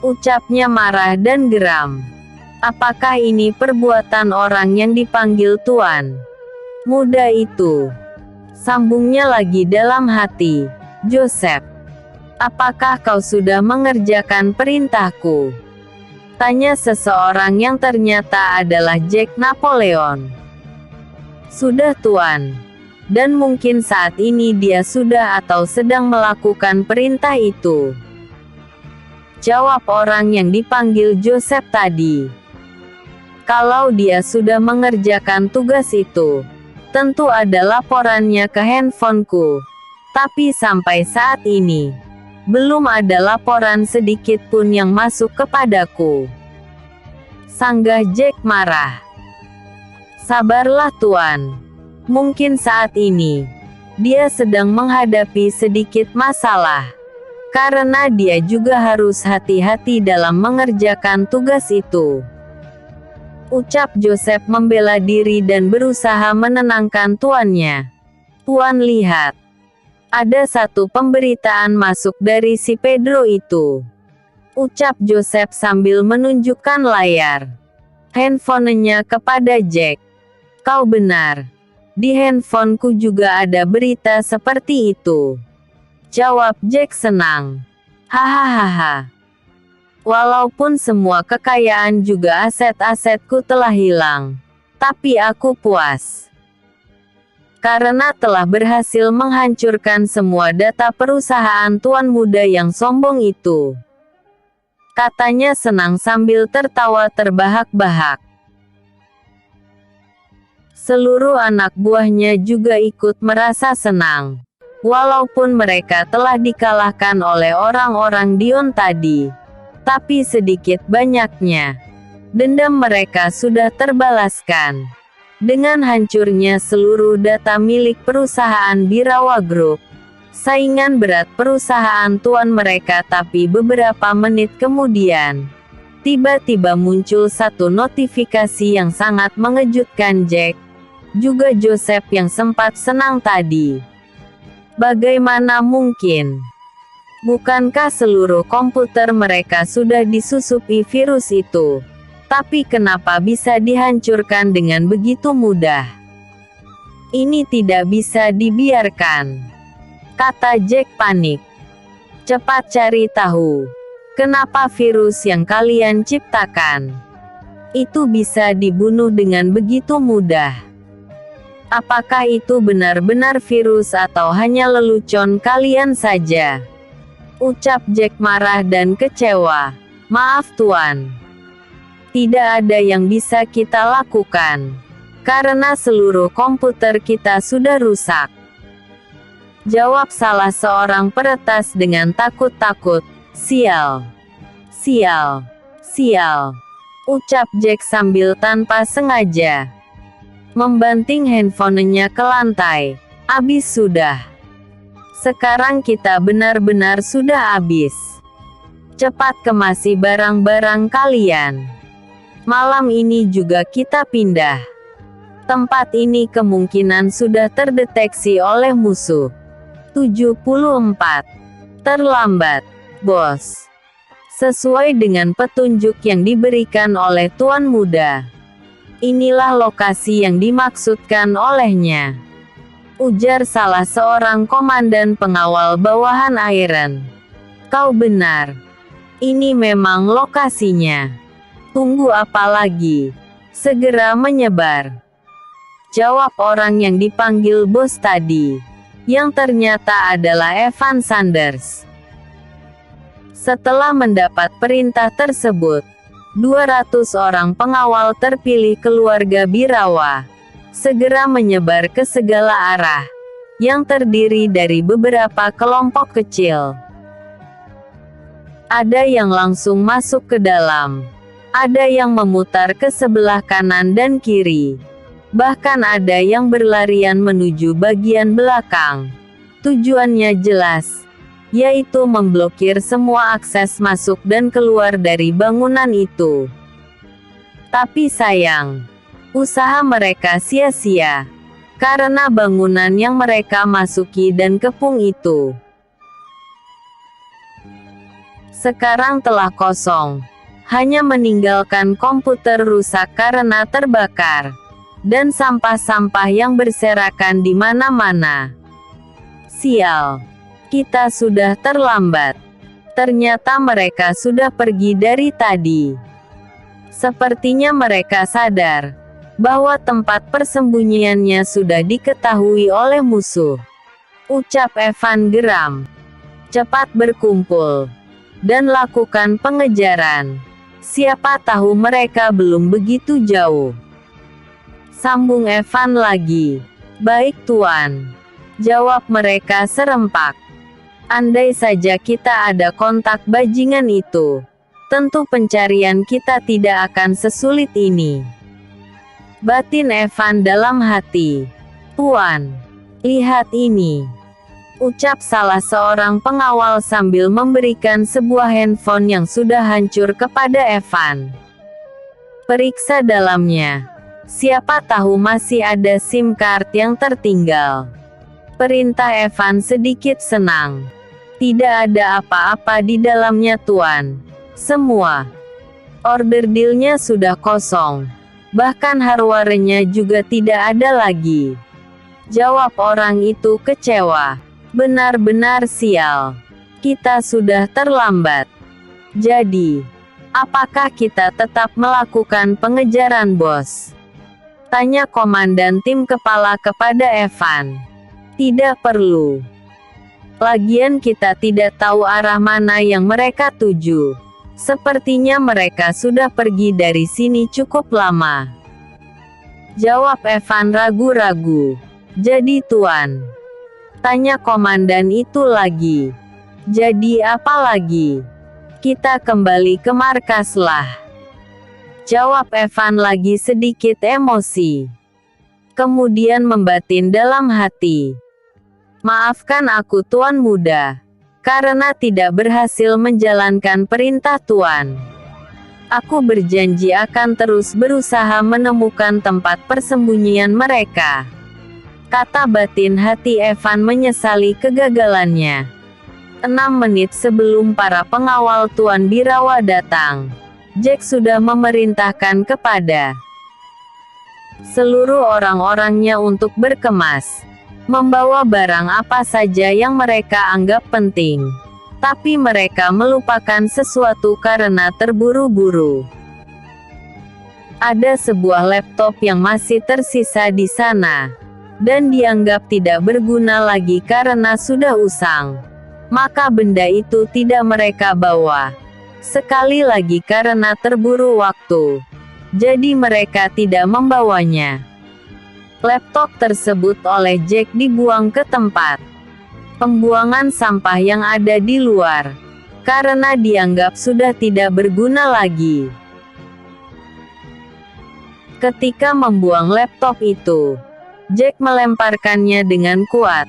Ucapnya marah dan geram. Apakah ini perbuatan orang yang dipanggil Tuan Muda itu? Sambungnya lagi dalam hati. Joseph, apakah kau sudah mengerjakan perintahku? Tanya seseorang yang ternyata adalah Jack Napoleon. Sudah Tuan. Dan mungkin saat ini dia sudah atau sedang melakukan perintah itu. Jawab orang yang dipanggil Joseph tadi. Kalau dia sudah mengerjakan tugas itu, tentu ada laporannya ke handphoneku. Tapi sampai saat ini, belum ada laporan sedikit pun yang masuk kepadaku. Sanggah Jack marah. Sabarlah Tuan. Mungkin saat ini, dia sedang menghadapi sedikit masalah. Karena dia juga harus hati-hati dalam mengerjakan tugas itu. ucap Joseph membela diri dan berusaha menenangkan tuannya. Tuan, lihat. Ada satu pemberitaan masuk dari si Pedro itu. Ucap Joseph sambil menunjukkan layar handphonenya kepada Jack. Kau benar. Di handphoneku juga ada berita seperti itu. Jawab Jack senang. Hahaha. Walaupun semua kekayaan juga aset-asetku telah hilang, tapi aku puas. Karena telah berhasil menghancurkan semua data perusahaan tuan muda yang sombong itu. Katanya senang sambil tertawa terbahak-bahak. Seluruh anak buahnya juga ikut merasa senang. Walaupun mereka telah dikalahkan oleh orang-orang Dion tadi. Tapi sedikit banyaknya, dendam mereka sudah terbalaskan. Dengan hancurnya seluruh data milik perusahaan Birawa Group, saingan berat perusahaan tuan mereka. Tapi beberapa menit kemudian, tiba-tiba muncul satu notifikasi yang sangat mengejutkan Jack, juga Joseph yang sempat senang tadi. Bagaimana mungkin? Bukankah seluruh komputer mereka sudah disusupi virus itu? Tapi kenapa bisa dihancurkan dengan begitu mudah? Ini tidak bisa dibiarkan, kata Jack panik. Cepat cari tahu, kenapa virus yang kalian ciptakan itu bisa dibunuh dengan begitu mudah. Apakah itu benar-benar virus atau hanya lelucon kalian saja? Ucap Jack marah dan kecewa. Maaf tuan. Tidak ada yang bisa kita lakukan. Karena seluruh komputer kita sudah rusak. Jawab salah seorang peretas dengan takut-takut. Sial. Sial. Sial. Ucap Jack sambil tanpa sengaja membanting handphonenya ke lantai. Abis sudah. Sekarang kita benar-benar sudah habis. Cepat kemasi barang-barang kalian. Malam ini juga kita pindah. Tempat ini kemungkinan sudah terdeteksi oleh musuh. 74. Terlambat, bos. Sesuai dengan petunjuk yang diberikan oleh Tuan Muda. Inilah lokasi yang dimaksudkan olehnya. Ujar salah seorang komandan pengawal bawahan Iron. Kau benar. Ini memang lokasinya. Tunggu apa lagi? Segera menyebar. Jawab orang yang dipanggil bos tadi. Yang ternyata adalah Evan Sanders. Setelah mendapat perintah tersebut, 200 orang pengawal terpilih keluarga Birawa segera menyebar ke segala arah, yang terdiri dari beberapa kelompok kecil. Ada yang langsung masuk ke dalam, ada yang memutar ke sebelah kanan dan kiri, bahkan ada yang berlarian menuju bagian belakang. Tujuannya jelas, yaitu memblokir semua akses masuk dan keluar dari bangunan itu. Tapi sayang, usaha mereka sia-sia, karena bangunan yang mereka masuki dan kepung itu sekarang telah kosong, hanya meninggalkan komputer rusak karena terbakar, dan sampah-sampah yang berserakan di mana-mana. Sial, kita sudah terlambat. Ternyata mereka sudah pergi dari tadi. Sepertinya mereka sadar bahwa tempat persembunyiannya sudah diketahui oleh musuh. Ucap Evan geram. Cepat berkumpul dan lakukan pengejaran. Siapa tahu mereka belum begitu jauh. Sambung Evan lagi. Baik tuan. Jawab mereka serempak. Andai saja kita ada kontak bajingan itu, tentu pencarian kita tidak akan sesulit ini. Batin Evan dalam hati. Tuan, lihat ini. Ucap salah seorang pengawal sambil memberikan sebuah handphone yang sudah hancur kepada Evan. Periksa dalamnya. Siapa tahu masih ada SIM card yang tertinggal. Perintah Evan sedikit senang. Tidak ada apa-apa di dalamnya, Tuan. Semua order dealnya sudah kosong. Bahkan hardware-nya juga tidak ada lagi. Jawab orang itu kecewa. Benar-benar sial. Kita sudah terlambat. Jadi, apakah kita tetap melakukan pengejaran, Bos? Tanya komandan tim kepala kepada Evan. Tidak perlu. Lagian kita tidak tahu arah mana yang mereka tuju. Sepertinya mereka sudah pergi dari sini cukup lama. Jawab Evan ragu-ragu. Jadi Tuan? Tanya komandan itu lagi. Jadi apa lagi? Kita kembali ke markas lah. Jawab Evan lagi sedikit emosi. Kemudian membatin dalam hati. Maafkan aku Tuan Muda, karena tidak berhasil menjalankan perintah Tuan. Aku berjanji akan terus berusaha menemukan tempat persembunyian mereka. Kata batin hati Evan menyesali kegagalannya. 6 menit sebelum para pengawal Tuan Birawa datang, Jack sudah memerintahkan kepada seluruh orang-orangnya untuk berkemas. Membawa barang apa saja yang mereka anggap penting. Tapi mereka melupakan sesuatu karena terburu-buru. Ada sebuah laptop yang masih tersisa di sana. Dan dianggap tidak berguna lagi karena sudah usang. Maka benda itu tidak mereka bawa. Sekali lagi karena terburu waktu. Jadi mereka tidak membawanya. Laptop tersebut oleh Jack dibuang ke tempat pembuangan sampah yang ada di luar, karena dianggap sudah tidak berguna lagi. Ketika membuang laptop itu, Jack melemparkannya dengan kuat,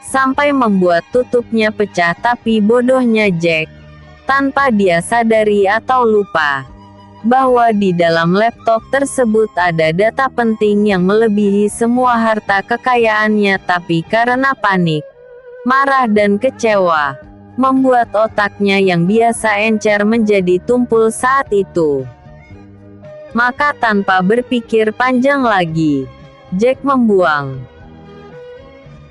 sampai membuat tutupnya pecah. Tapi bodohnya Jack, tanpa dia sadari atau lupa, bahwa di dalam laptop tersebut ada data penting yang melebihi semua harta kekayaannya. Tapi karena panik, marah dan kecewa, membuat otaknya yang biasa encer menjadi tumpul saat itu. Maka tanpa berpikir panjang lagi, Jack membuang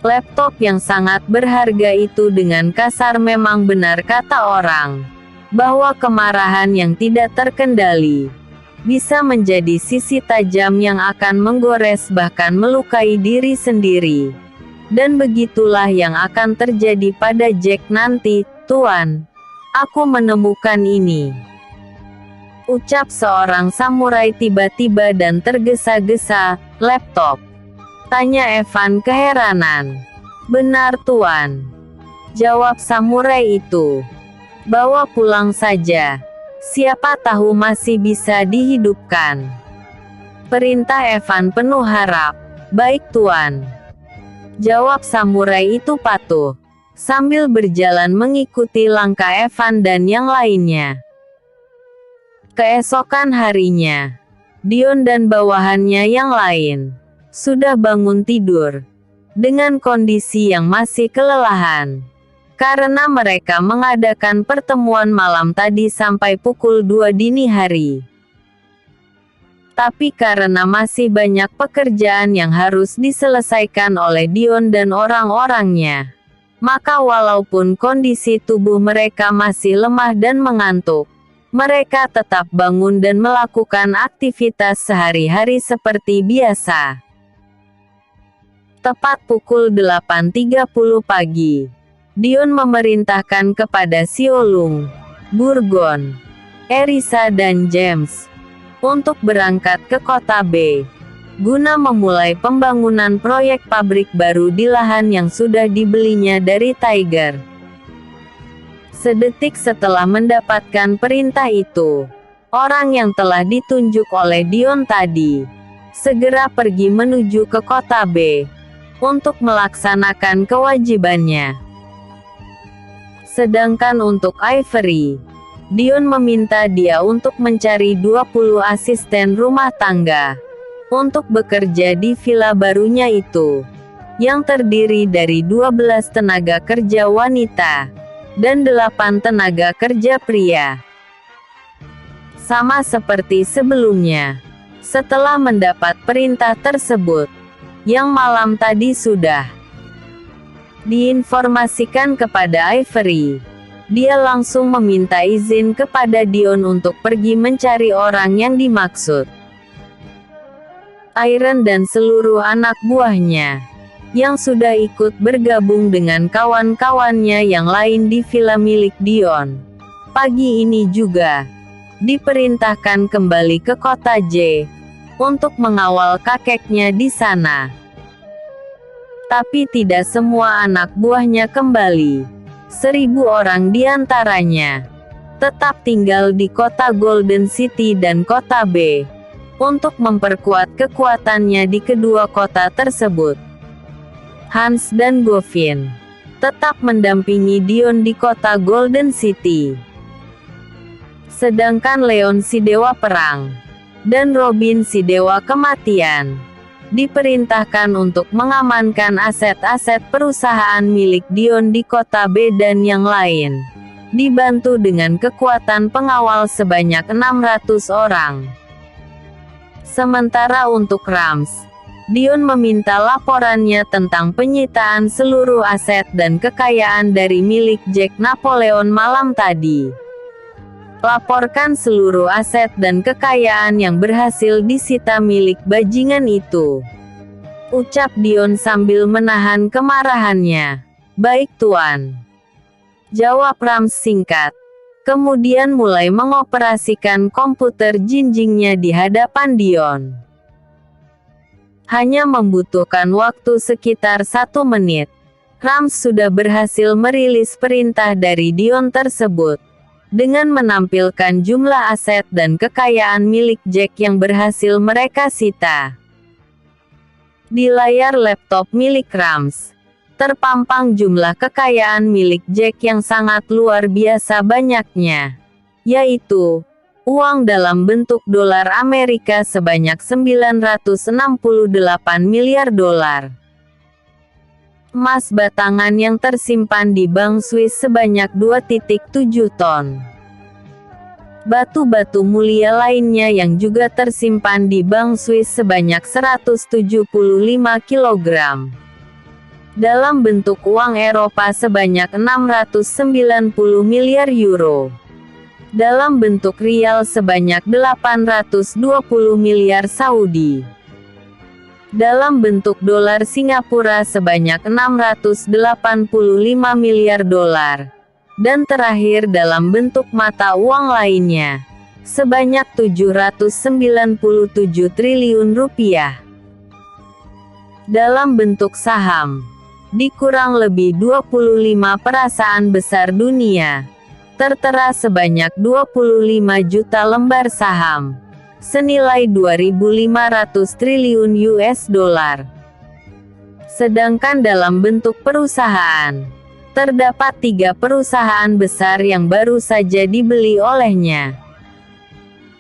laptop yang sangat berharga itu dengan kasar. Memang benar kata orang, bahwa kemarahan yang tidak terkendali bisa menjadi sisi tajam yang akan menggores bahkan melukai diri sendiri. Dan begitulah yang akan terjadi pada Jack nanti. Tuan, aku menemukan ini, ucap seorang samurai tiba-tiba dan tergesa-gesa. Laptop? Tanya Evan keheranan. Benar Tuan, jawab samurai itu. Bawa pulang saja. Siapa tahu masih bisa dihidupkan. Perintah Evan penuh harap. Baik Tuan, jawab samurai itu patuh, sambil berjalan mengikuti langkah Evan dan yang lainnya. Keesokan harinya, Dion dan bawahannya yang lain sudah bangun tidur dengan kondisi yang masih kelelahan. Karena mereka mengadakan pertemuan malam tadi sampai pukul 2 dini hari. Tapi karena masih banyak pekerjaan yang harus diselesaikan oleh Dion dan orang-orangnya, maka walaupun kondisi tubuh mereka masih lemah dan mengantuk, mereka tetap bangun dan melakukan aktivitas sehari-hari seperti biasa. Tepat pukul 8.30 pagi, Dion memerintahkan kepada Xiaolong, Burgon, Erisa dan James untuk berangkat ke kota B, guna memulai pembangunan proyek pabrik baru di lahan yang sudah dibelinya dari Tiger. Sedetik setelah mendapatkan perintah itu, orang yang telah ditunjuk oleh Dion tadi segera pergi menuju ke kota B untuk melaksanakan kewajibannya. Sedangkan untuk Ivory, Dion meminta dia untuk mencari 20 asisten rumah tangga untuk bekerja di villa barunya itu, yang terdiri dari 12 tenaga kerja wanita dan 8 tenaga kerja pria. Sama seperti sebelumnya, setelah mendapat perintah tersebut, yang malam tadi sudah diinformasikan kepada Ivory, dia langsung meminta izin kepada Dion untuk pergi mencari orang yang dimaksud. Iron dan seluruh anak buahnya, yang sudah ikut bergabung dengan kawan-kawannya yang lain di villa milik Dion, pagi ini juga diperintahkan kembali ke kota J untuk mengawal kakeknya di sana. Tapi tidak semua anak buahnya kembali. 1.000 orang diantaranya tetap tinggal di kota Golden City dan kota B untuk memperkuat kekuatannya di kedua kota tersebut. Hans dan Govin tetap mendampingi Dion di kota Golden City. Sedangkan Leon si dewa perang dan Robin si dewa kematian diperintahkan untuk mengamankan aset-aset perusahaan milik Dion di kota B dan yang lain, dibantu dengan kekuatan pengawal sebanyak 600 orang. Sementara untuk Rams, Dion meminta laporannya tentang penyitaan seluruh aset dan kekayaan dari milik Jack Napoleon malam tadi. Laporkan seluruh aset dan kekayaan yang berhasil disita milik bajingan itu, ucap Dion sambil menahan kemarahannya. Baik Tuan, jawab Rams singkat. Kemudian mulai mengoperasikan komputer jinjingnya di hadapan Dion. Hanya membutuhkan waktu sekitar 1 menit, Rams sudah berhasil merilis perintah dari Dion tersebut, dengan menampilkan jumlah aset dan kekayaan milik Jack yang berhasil mereka sita. Di layar laptop milik Rams, terpampang jumlah kekayaan milik Jack yang sangat luar biasa banyaknya, yaitu uang dalam bentuk dolar Amerika sebanyak 968 miliar dolar. Emas batangan yang tersimpan di bank Swiss sebanyak 2,7 ton. Batu-batu mulia lainnya yang juga tersimpan di bank Swiss sebanyak 175 kg. Dalam bentuk uang Eropa sebanyak 690 miliar euro. Dalam bentuk rial sebanyak 820 miliar Saudi. Dalam bentuk dolar Singapura sebanyak 685 miliar dolar. Dan terakhir dalam bentuk mata uang lainnya, sebanyak 797 triliun rupiah. Dalam bentuk saham, di kurang lebih 25 perasaan besar dunia, tertera sebanyak 25 juta lembar saham, senilai 2.500 triliun US dollar. Sedangkan dalam bentuk perusahaan, terdapat 3 perusahaan besar yang baru saja dibeli olehnya.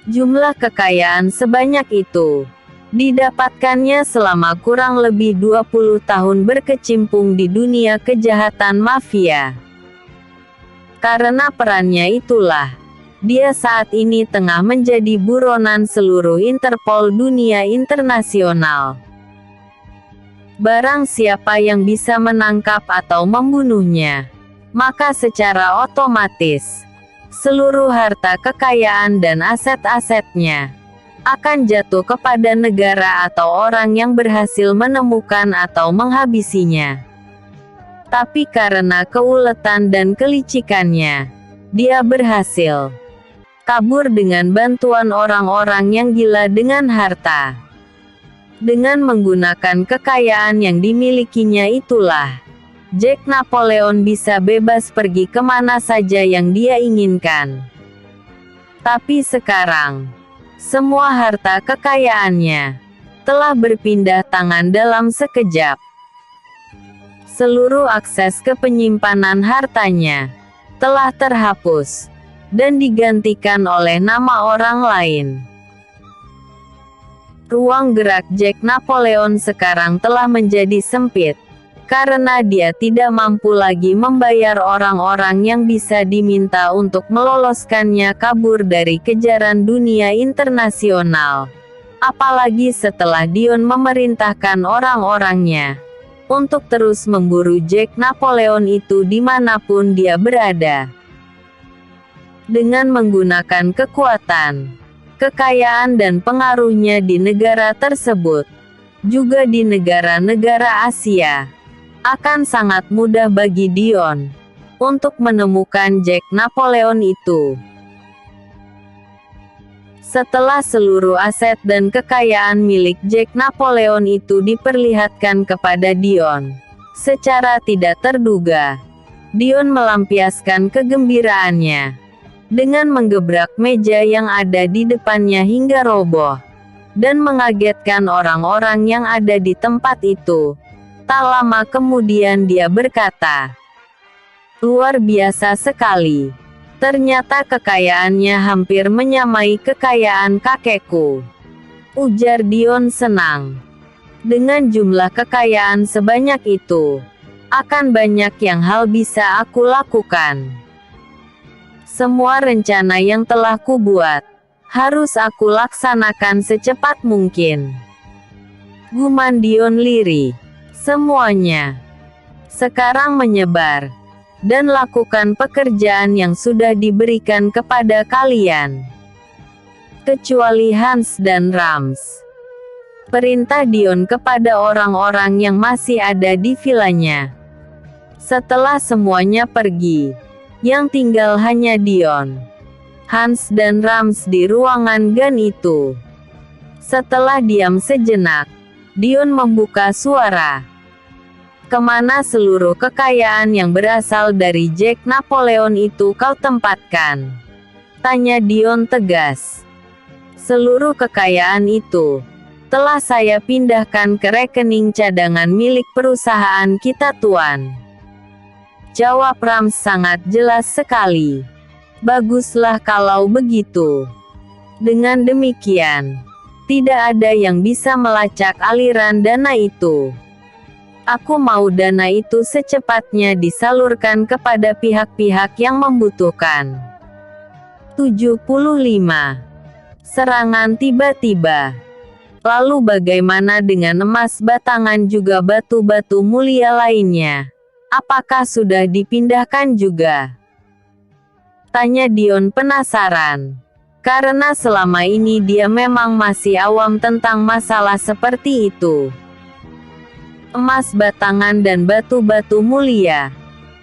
Jumlah kekayaan sebanyak itu didapatkannya selama kurang lebih 20 tahun berkecimpung di dunia kejahatan mafia. Karena perannya itulah, dia saat ini tengah menjadi buronan seluruh Interpol dunia internasional. Barang siapa yang bisa menangkap atau membunuhnya, maka secara otomatis, seluruh harta kekayaan dan aset-asetnya akan jatuh kepada negara atau orang yang berhasil menemukan atau menghabisinya. Tapi karena keuletan dan kelicikannya, dia berhasil kabur dengan bantuan orang-orang yang gila dengan harta. Dengan menggunakan kekayaan yang dimilikinya itulah, Jack Napoleon bisa bebas pergi kemana saja yang dia inginkan. Tapi sekarang, semua harta kekayaannya telah berpindah tangan dalam sekejap. Seluruh akses ke penyimpanan hartanya telah terhapus, dan digantikan oleh nama orang lain. Ruang gerak Jack Napoleon sekarang telah menjadi sempit, karena dia tidak mampu lagi membayar orang-orang yang bisa diminta untuk meloloskannya kabur dari kejaran dunia internasional. Apalagi setelah Dion memerintahkan orang-orangnya untuk terus memburu Jack Napoleon itu dimanapun dia berada. Dengan menggunakan kekuatan, kekayaan dan pengaruhnya di negara tersebut, juga di negara-negara Asia, akan sangat mudah bagi Dion untuk menemukan Jack Napoleon itu. Setelah seluruh aset dan kekayaan milik Jack Napoleon itu diperlihatkan kepada Dion, secara tidak terduga, Dion melampiaskan kegembiraannya dengan menggebrak meja yang ada di depannya hingga roboh, dan mengagetkan orang-orang yang ada di tempat itu. Tak lama kemudian dia berkata, "Luar biasa sekali. Ternyata kekayaannya hampir menyamai kekayaan kakekku," ujar Dion senang. "Dengan jumlah kekayaan sebanyak itu, akan banyak yang hal bisa aku lakukan. Semua rencana yang telah kubuat, harus aku laksanakan secepat mungkin." Guman Dion lirih. "Semuanya sekarang menyebar, dan lakukan pekerjaan yang sudah diberikan kepada kalian, kecuali Hans dan Rams," perintah Dion kepada orang-orang yang masih ada di vilanya. Setelah semuanya pergi, yang tinggal hanya Dion, Hans dan Rams di ruangan Gan itu. Setelah diam sejenak, Dion membuka suara. "Kemana seluruh kekayaan yang berasal dari Jack Napoleon itu kau tempatkan?" tanya Dion tegas. "Seluruh kekayaan itu telah saya pindahkan ke rekening cadangan milik perusahaan kita, Tuan," jawab Rams sangat jelas sekali. "Baguslah kalau begitu. Dengan demikian, tidak ada yang bisa melacak aliran dana itu. Aku mau dana itu secepatnya disalurkan kepada pihak-pihak yang membutuhkan." 75. Serangan tiba-tiba. Lalu bagaimana dengan emas batangan juga batu-batu mulia lainnya? Apakah sudah dipindahkan juga? Tanya Dion penasaran. Karena selama ini dia memang masih awam tentang masalah seperti itu. Emas batangan dan batu-batu mulia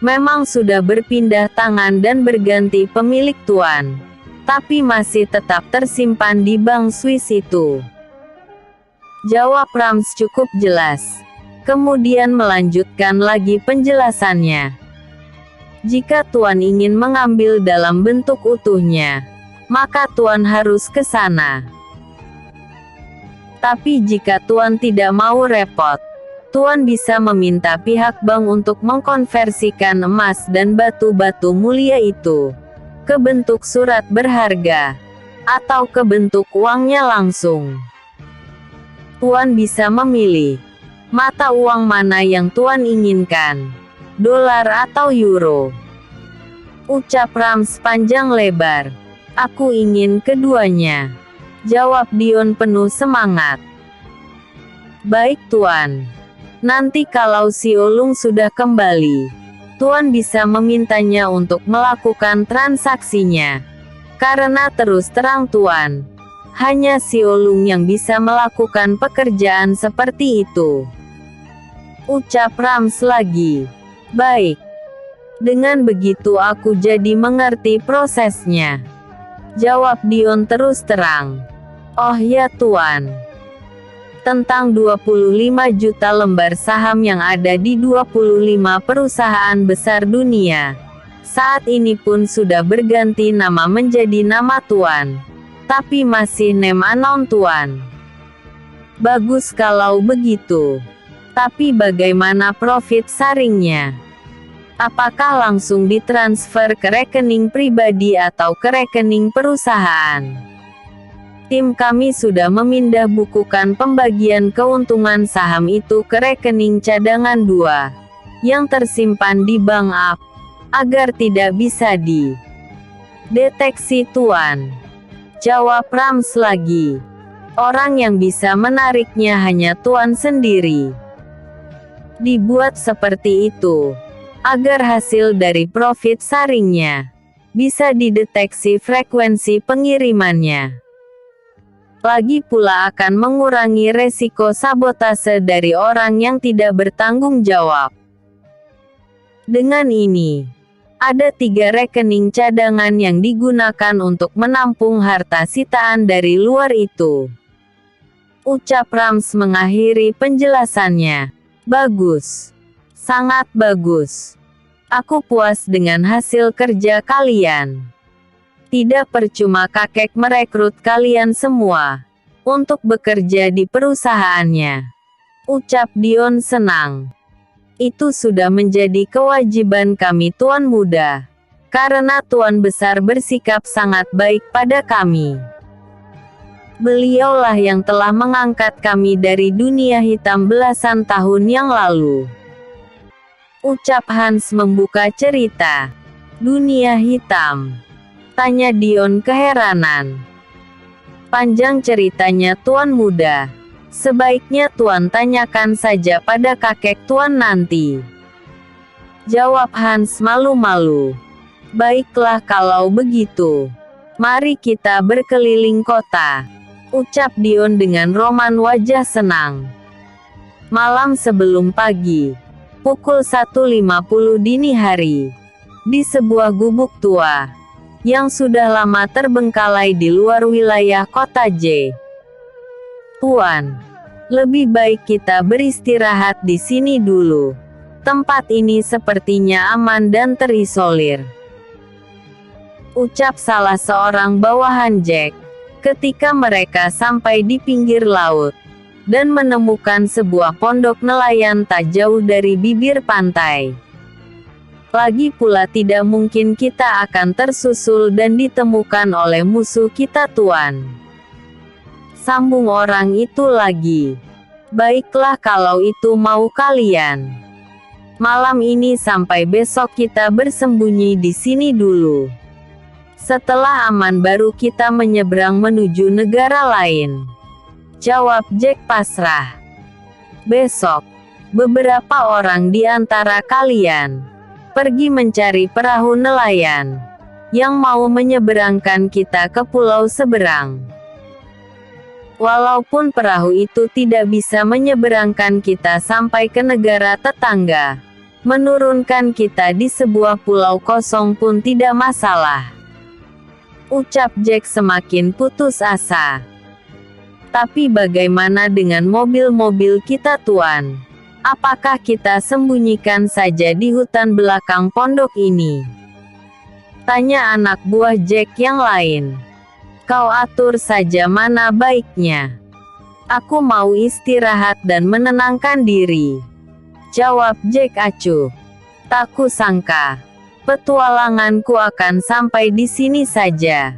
memang sudah berpindah tangan dan berganti pemilik, Tuan, tapi masih tetap tersimpan di bank Swiss itu, jawab Rams cukup jelas. Kemudian melanjutkan lagi penjelasannya. "Jika Tuan ingin mengambil dalam bentuk utuhnya, maka Tuan harus ke sana. Tapi jika Tuan tidak mau repot, Tuan bisa meminta pihak bank untuk mengkonversikan emas dan batu-batu mulia itu ke bentuk surat berharga, atau ke bentuk uangnya langsung. Tuan bisa memilih mata uang mana yang Tuan inginkan, dolar atau euro," ucap Rams panjang lebar. "Aku ingin keduanya," jawab Dion penuh semangat. "Baik, Tuan. Nanti kalau Si Olung sudah kembali, Tuan bisa memintanya untuk melakukan transaksinya. Karena terus terang, Tuan, hanya Si Olung yang bisa melakukan pekerjaan seperti itu," ucap Rams lagi. "Baik. Dengan begitu aku jadi mengerti prosesnya," jawab Dion terus terang. "Oh ya, Tuan. Tentang 25 juta lembar saham yang ada di 25 perusahaan besar dunia, saat ini pun sudah berganti nama menjadi nama Tuan, tapi masih name unknown, Tuan." "Bagus kalau begitu. Tapi bagaimana profit sharingnya?" Apakah langsung ditransfer ke rekening pribadi atau ke rekening perusahaan? Tim kami sudah memindah bukukan pembagian keuntungan saham itu ke rekening cadangan 2, yang tersimpan di bank up, agar tidak bisa dideteksi Tuan. Jawab Rams lagi. Orang yang bisa menariknya hanya Tuan sendiri. Dibuat seperti itu agar hasil dari profit sharingnya bisa dideteksi frekuensi pengirimannya. Lagi pula akan mengurangi resiko sabotase dari orang yang tidak bertanggung jawab. Dengan ini, ada 3 rekening cadangan yang digunakan untuk menampung harta sitaan dari luar itu. Ucap Rams mengakhiri penjelasannya. Bagus. Sangat bagus. Aku puas dengan hasil kerja kalian. Tidak percuma kakek merekrut kalian semua untuk bekerja di perusahaannya. Ucap Dion senang. Itu sudah menjadi kewajiban kami Tuan Muda, karena Tuan Besar bersikap sangat baik pada kami. Beliaulah yang telah mengangkat kami dari dunia hitam belasan tahun yang lalu. Ucap Hans membuka cerita. Dunia hitam? Tanya Dion keheranan. Panjang ceritanya Tuan Muda. Sebaiknya Tuan tanyakan saja pada kakek Tuan nanti. Jawab Hans malu-malu. Baiklah kalau begitu. Mari kita berkeliling kota. Ucap Dion dengan roman wajah senang. Malam sebelum pagi. Pukul 1.50 dini hari. Di sebuah gubuk tua yang sudah lama terbengkalai di luar wilayah kota J. Tuan, lebih baik kita beristirahat di sini dulu. Tempat ini sepertinya aman dan terisolir. Ucap salah seorang bawahan Jack, ketika mereka sampai di pinggir laut dan menemukan sebuah pondok nelayan tak jauh dari bibir pantai. Lagi pula tidak mungkin kita akan tersusul dan ditemukan oleh musuh kita Tuan. Sambung orang itu lagi. Baiklah kalau itu mau kalian. Malam ini sampai besok kita bersembunyi di sini dulu. Setelah aman baru kita menyeberang menuju negara lain. Jawab Jack pasrah. Besok, beberapa orang di antara kalian pergi mencari perahu nelayan yang mau menyeberangkan kita ke pulau seberang. Walaupun perahu itu tidak bisa menyeberangkan kita sampai ke negara tetangga, menurunkan kita di sebuah pulau kosong pun tidak masalah. Ucap Jack semakin putus asa. Tapi bagaimana dengan mobil-mobil kita Tuan? Apakah kita sembunyikan saja di hutan belakang pondok ini? Tanya anak buah Jack yang lain. Kau atur saja mana baiknya. Aku mau istirahat dan menenangkan diri. Jawab Jack acuh. Tak kusangka petualanganku akan sampai di sini saja.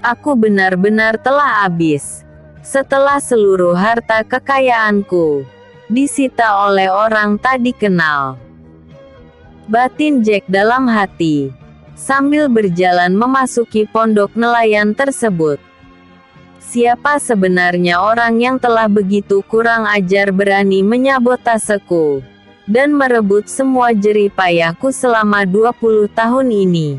Aku benar-benar telah habis. Setelah seluruh harta kekayaanku disita oleh orang tak dikenal. Batin Jack dalam hati, sambil berjalan memasuki pondok nelayan tersebut. Siapa sebenarnya orang yang telah begitu kurang ajar berani menyabotaseku dan merebut semua jerih payahku selama 20 tahun ini?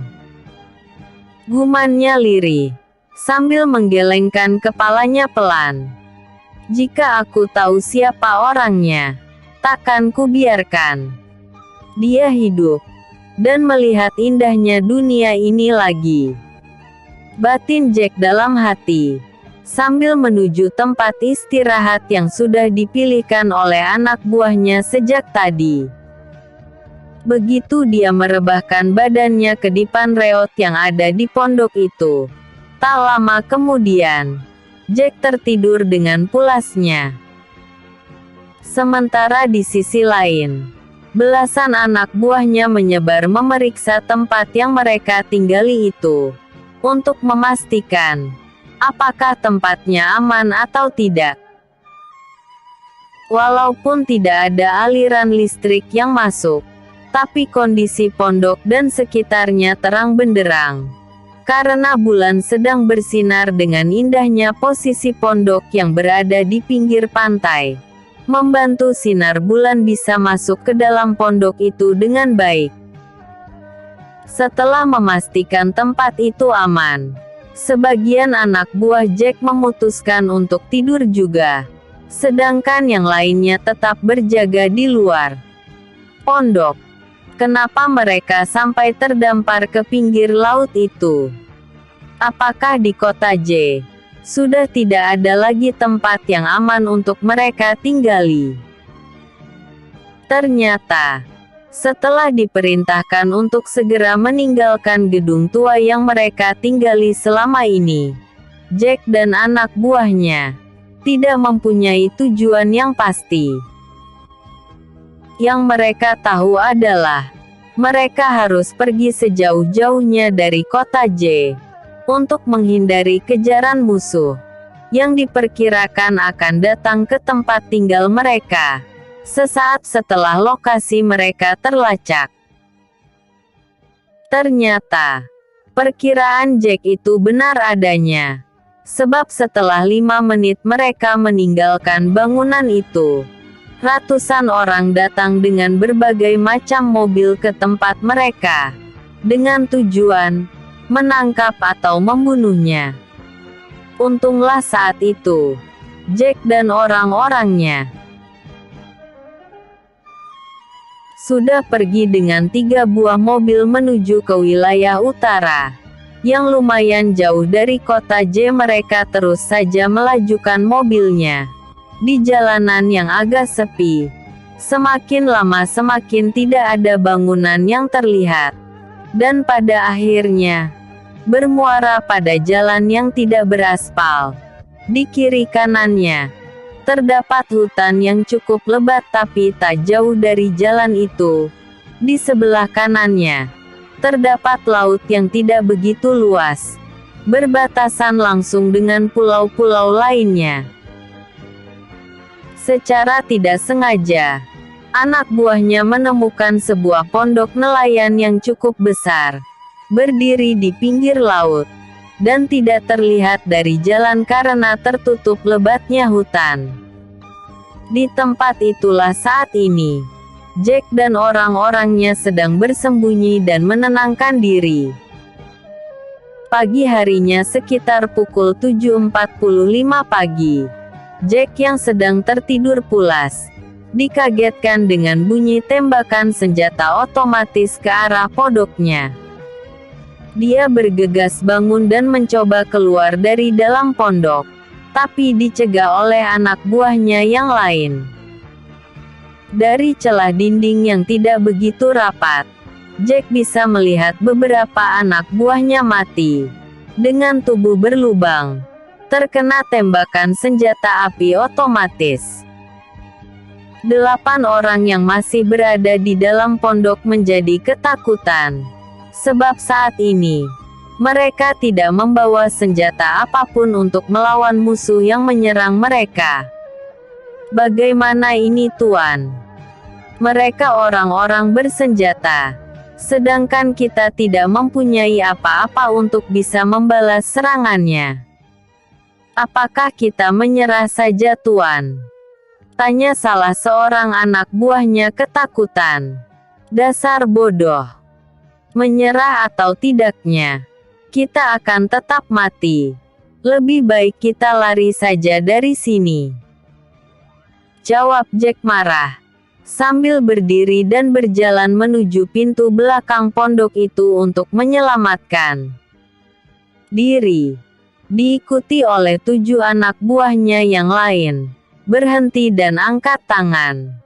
Gumannya lirih, sambil menggelengkan kepalanya pelan. Jika aku tahu siapa orangnya, takkan kubiarkan dia hidup dan melihat indahnya dunia ini lagi. Batin Jack dalam hati, sambil menuju tempat istirahat yang sudah dipilihkan oleh anak buahnya sejak tadi. Begitu dia merebahkan badannya ke dipan reot yang ada di pondok itu, tak lama kemudian Jack tertidur dengan pulasnya. Sementara di sisi lain, Belasan anak buahnya menyebar memeriksa tempat yang mereka tinggali itu, untuk memastikan apakah tempatnya aman atau tidak. Walaupun tidak ada aliran listrik yang masuk, tapi kondisi pondok dan sekitarnya terang benderang. Karena bulan sedang bersinar dengan indahnya, posisi pondok yang berada di pinggir pantai membantu sinar bulan bisa masuk ke dalam pondok itu dengan baik. Setelah memastikan tempat itu aman, sebagian anak buah Jack memutuskan untuk tidur juga, sedangkan yang lainnya tetap berjaga di luar pondok. Kenapa mereka sampai terdampar ke pinggir laut itu? Apakah di kota J sudah tidak ada lagi tempat yang aman untuk mereka tinggali? Ternyata, setelah diperintahkan untuk segera meninggalkan gedung tua yang mereka tinggali selama ini, Jack dan anak buahnya tidak mempunyai tujuan yang pasti. Yang mereka tahu adalah, mereka harus pergi sejauh-jauhnya dari kota J untuk menghindari kejaran musuh yang diperkirakan akan datang ke tempat tinggal mereka sesaat setelah lokasi mereka terlacak. Ternyata, perkiraan Jack itu benar adanya, sebab setelah 5 menit mereka meninggalkan bangunan itu, ratusan orang datang dengan berbagai macam mobil ke tempat mereka, dengan tujuan menangkap atau membunuhnya. Untunglah saat itu, Jack dan orang-orangnya sudah pergi dengan 3 buah mobil menuju ke wilayah utara, yang lumayan jauh dari kota J. Mereka terus saja melajukan mobilnya di jalanan yang agak sepi. Semakin lama semakin tidak ada bangunan yang terlihat, dan pada akhirnya bermuara pada jalan yang tidak beraspal. Di kiri kanannya terdapat hutan yang cukup lebat, tapi tak jauh dari jalan itu, di sebelah kanannya terdapat laut yang tidak begitu luas, berbatasan langsung dengan pulau-pulau lainnya. Secara tidak sengaja, anak buahnya menemukan sebuah pondok nelayan yang cukup besar, berdiri di pinggir laut, dan tidak terlihat dari jalan karena tertutup lebatnya hutan. Di tempat itulah saat ini, Jack dan orang-orangnya sedang bersembunyi dan menenangkan diri. Pagi harinya sekitar pukul 7.45 pagi, Jack yang sedang tertidur pulas dikagetkan dengan bunyi tembakan senjata otomatis ke arah pondoknya. Dia bergegas bangun dan mencoba keluar dari dalam pondok, tapi dicegah oleh anak buahnya yang lain. Dari celah dinding yang tidak begitu rapat, Jack bisa melihat beberapa anak buahnya mati, dengan tubuh berlubang, terkena tembakan senjata api otomatis. 8 orang yang masih berada di dalam pondok menjadi ketakutan, sebab saat ini mereka tidak membawa senjata apapun untuk melawan musuh yang menyerang mereka. Bagaimana ini, Tuan? Mereka orang-orang bersenjata, sedangkan kita tidak mempunyai apa-apa untuk bisa membalas serangannya. Apakah kita menyerah saja, Tuan? Tanya salah seorang anak buahnya ketakutan. Dasar bodoh. Menyerah atau tidaknya, kita akan tetap mati. Lebih baik kita lari saja dari sini, jawab Jack marah, sambil berdiri dan berjalan menuju pintu belakang pondok itu untuk menyelamatkan diri. Diikuti oleh 7 anak buahnya yang lain, berhenti dan angkat tangan.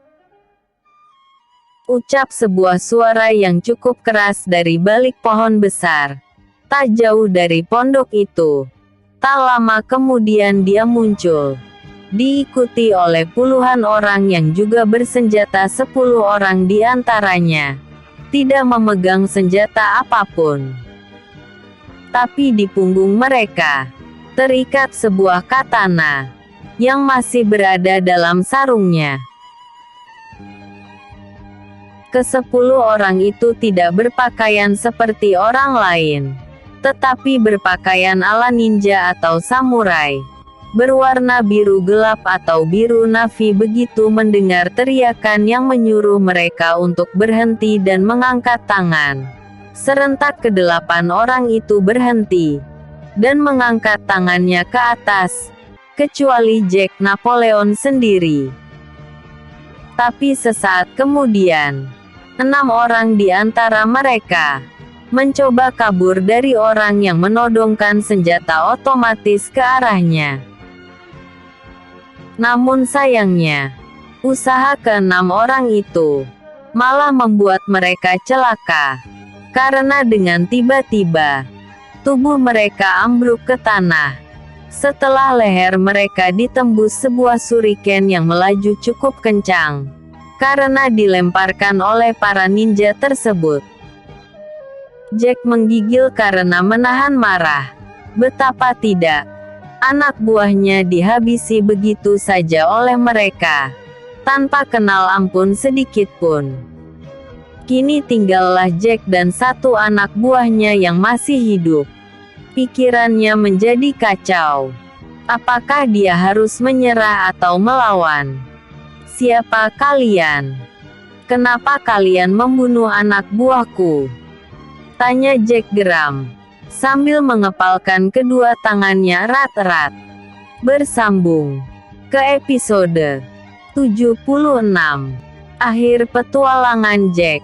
Ucap sebuah suara yang cukup keras dari balik pohon besar, tak jauh dari pondok itu. Tak lama kemudian dia muncul. diikuti oleh puluhan orang yang juga bersenjata. 10 orang di antaranya tidak memegang senjata apapun. Tapi di punggung mereka terikat sebuah katana yang masih berada dalam sarungnya. Ke-10 orang itu tidak berpakaian seperti orang lain, tetapi berpakaian ala ninja atau samurai, berwarna biru gelap atau biru navy. Begitu mendengar teriakan yang menyuruh mereka untuk berhenti dan mengangkat tangan, serentak ke-8 orang itu berhenti dan mengangkat tangannya ke atas, kecuali Jack Napoleon sendiri. Tapi sesaat kemudian, 6 orang di antara mereka mencoba kabur dari orang yang menodongkan senjata otomatis ke arahnya. Namun sayangnya, usaha ke-6 orang itu malah membuat mereka celaka, karena dengan tiba-tiba tubuh mereka ambruk ke tanah setelah leher mereka ditembus sebuah shuriken yang melaju cukup kencang karena dilemparkan oleh para ninja tersebut. Jack menggigil karena menahan marah. Betapa tidak, anak buahnya dihabisi begitu saja oleh mereka, tanpa kenal ampun sedikit pun. Kini tinggallah Jack dan 1 anak buahnya yang masih hidup. Pikirannya menjadi kacau. Apakah dia harus menyerah atau melawan? Siapa kalian? Kenapa kalian membunuh anak buahku? Tanya Jack geram, sambil mengepalkan kedua tangannya erat-erat. Bersambung ke episode 76. Akhir petualangan Jack.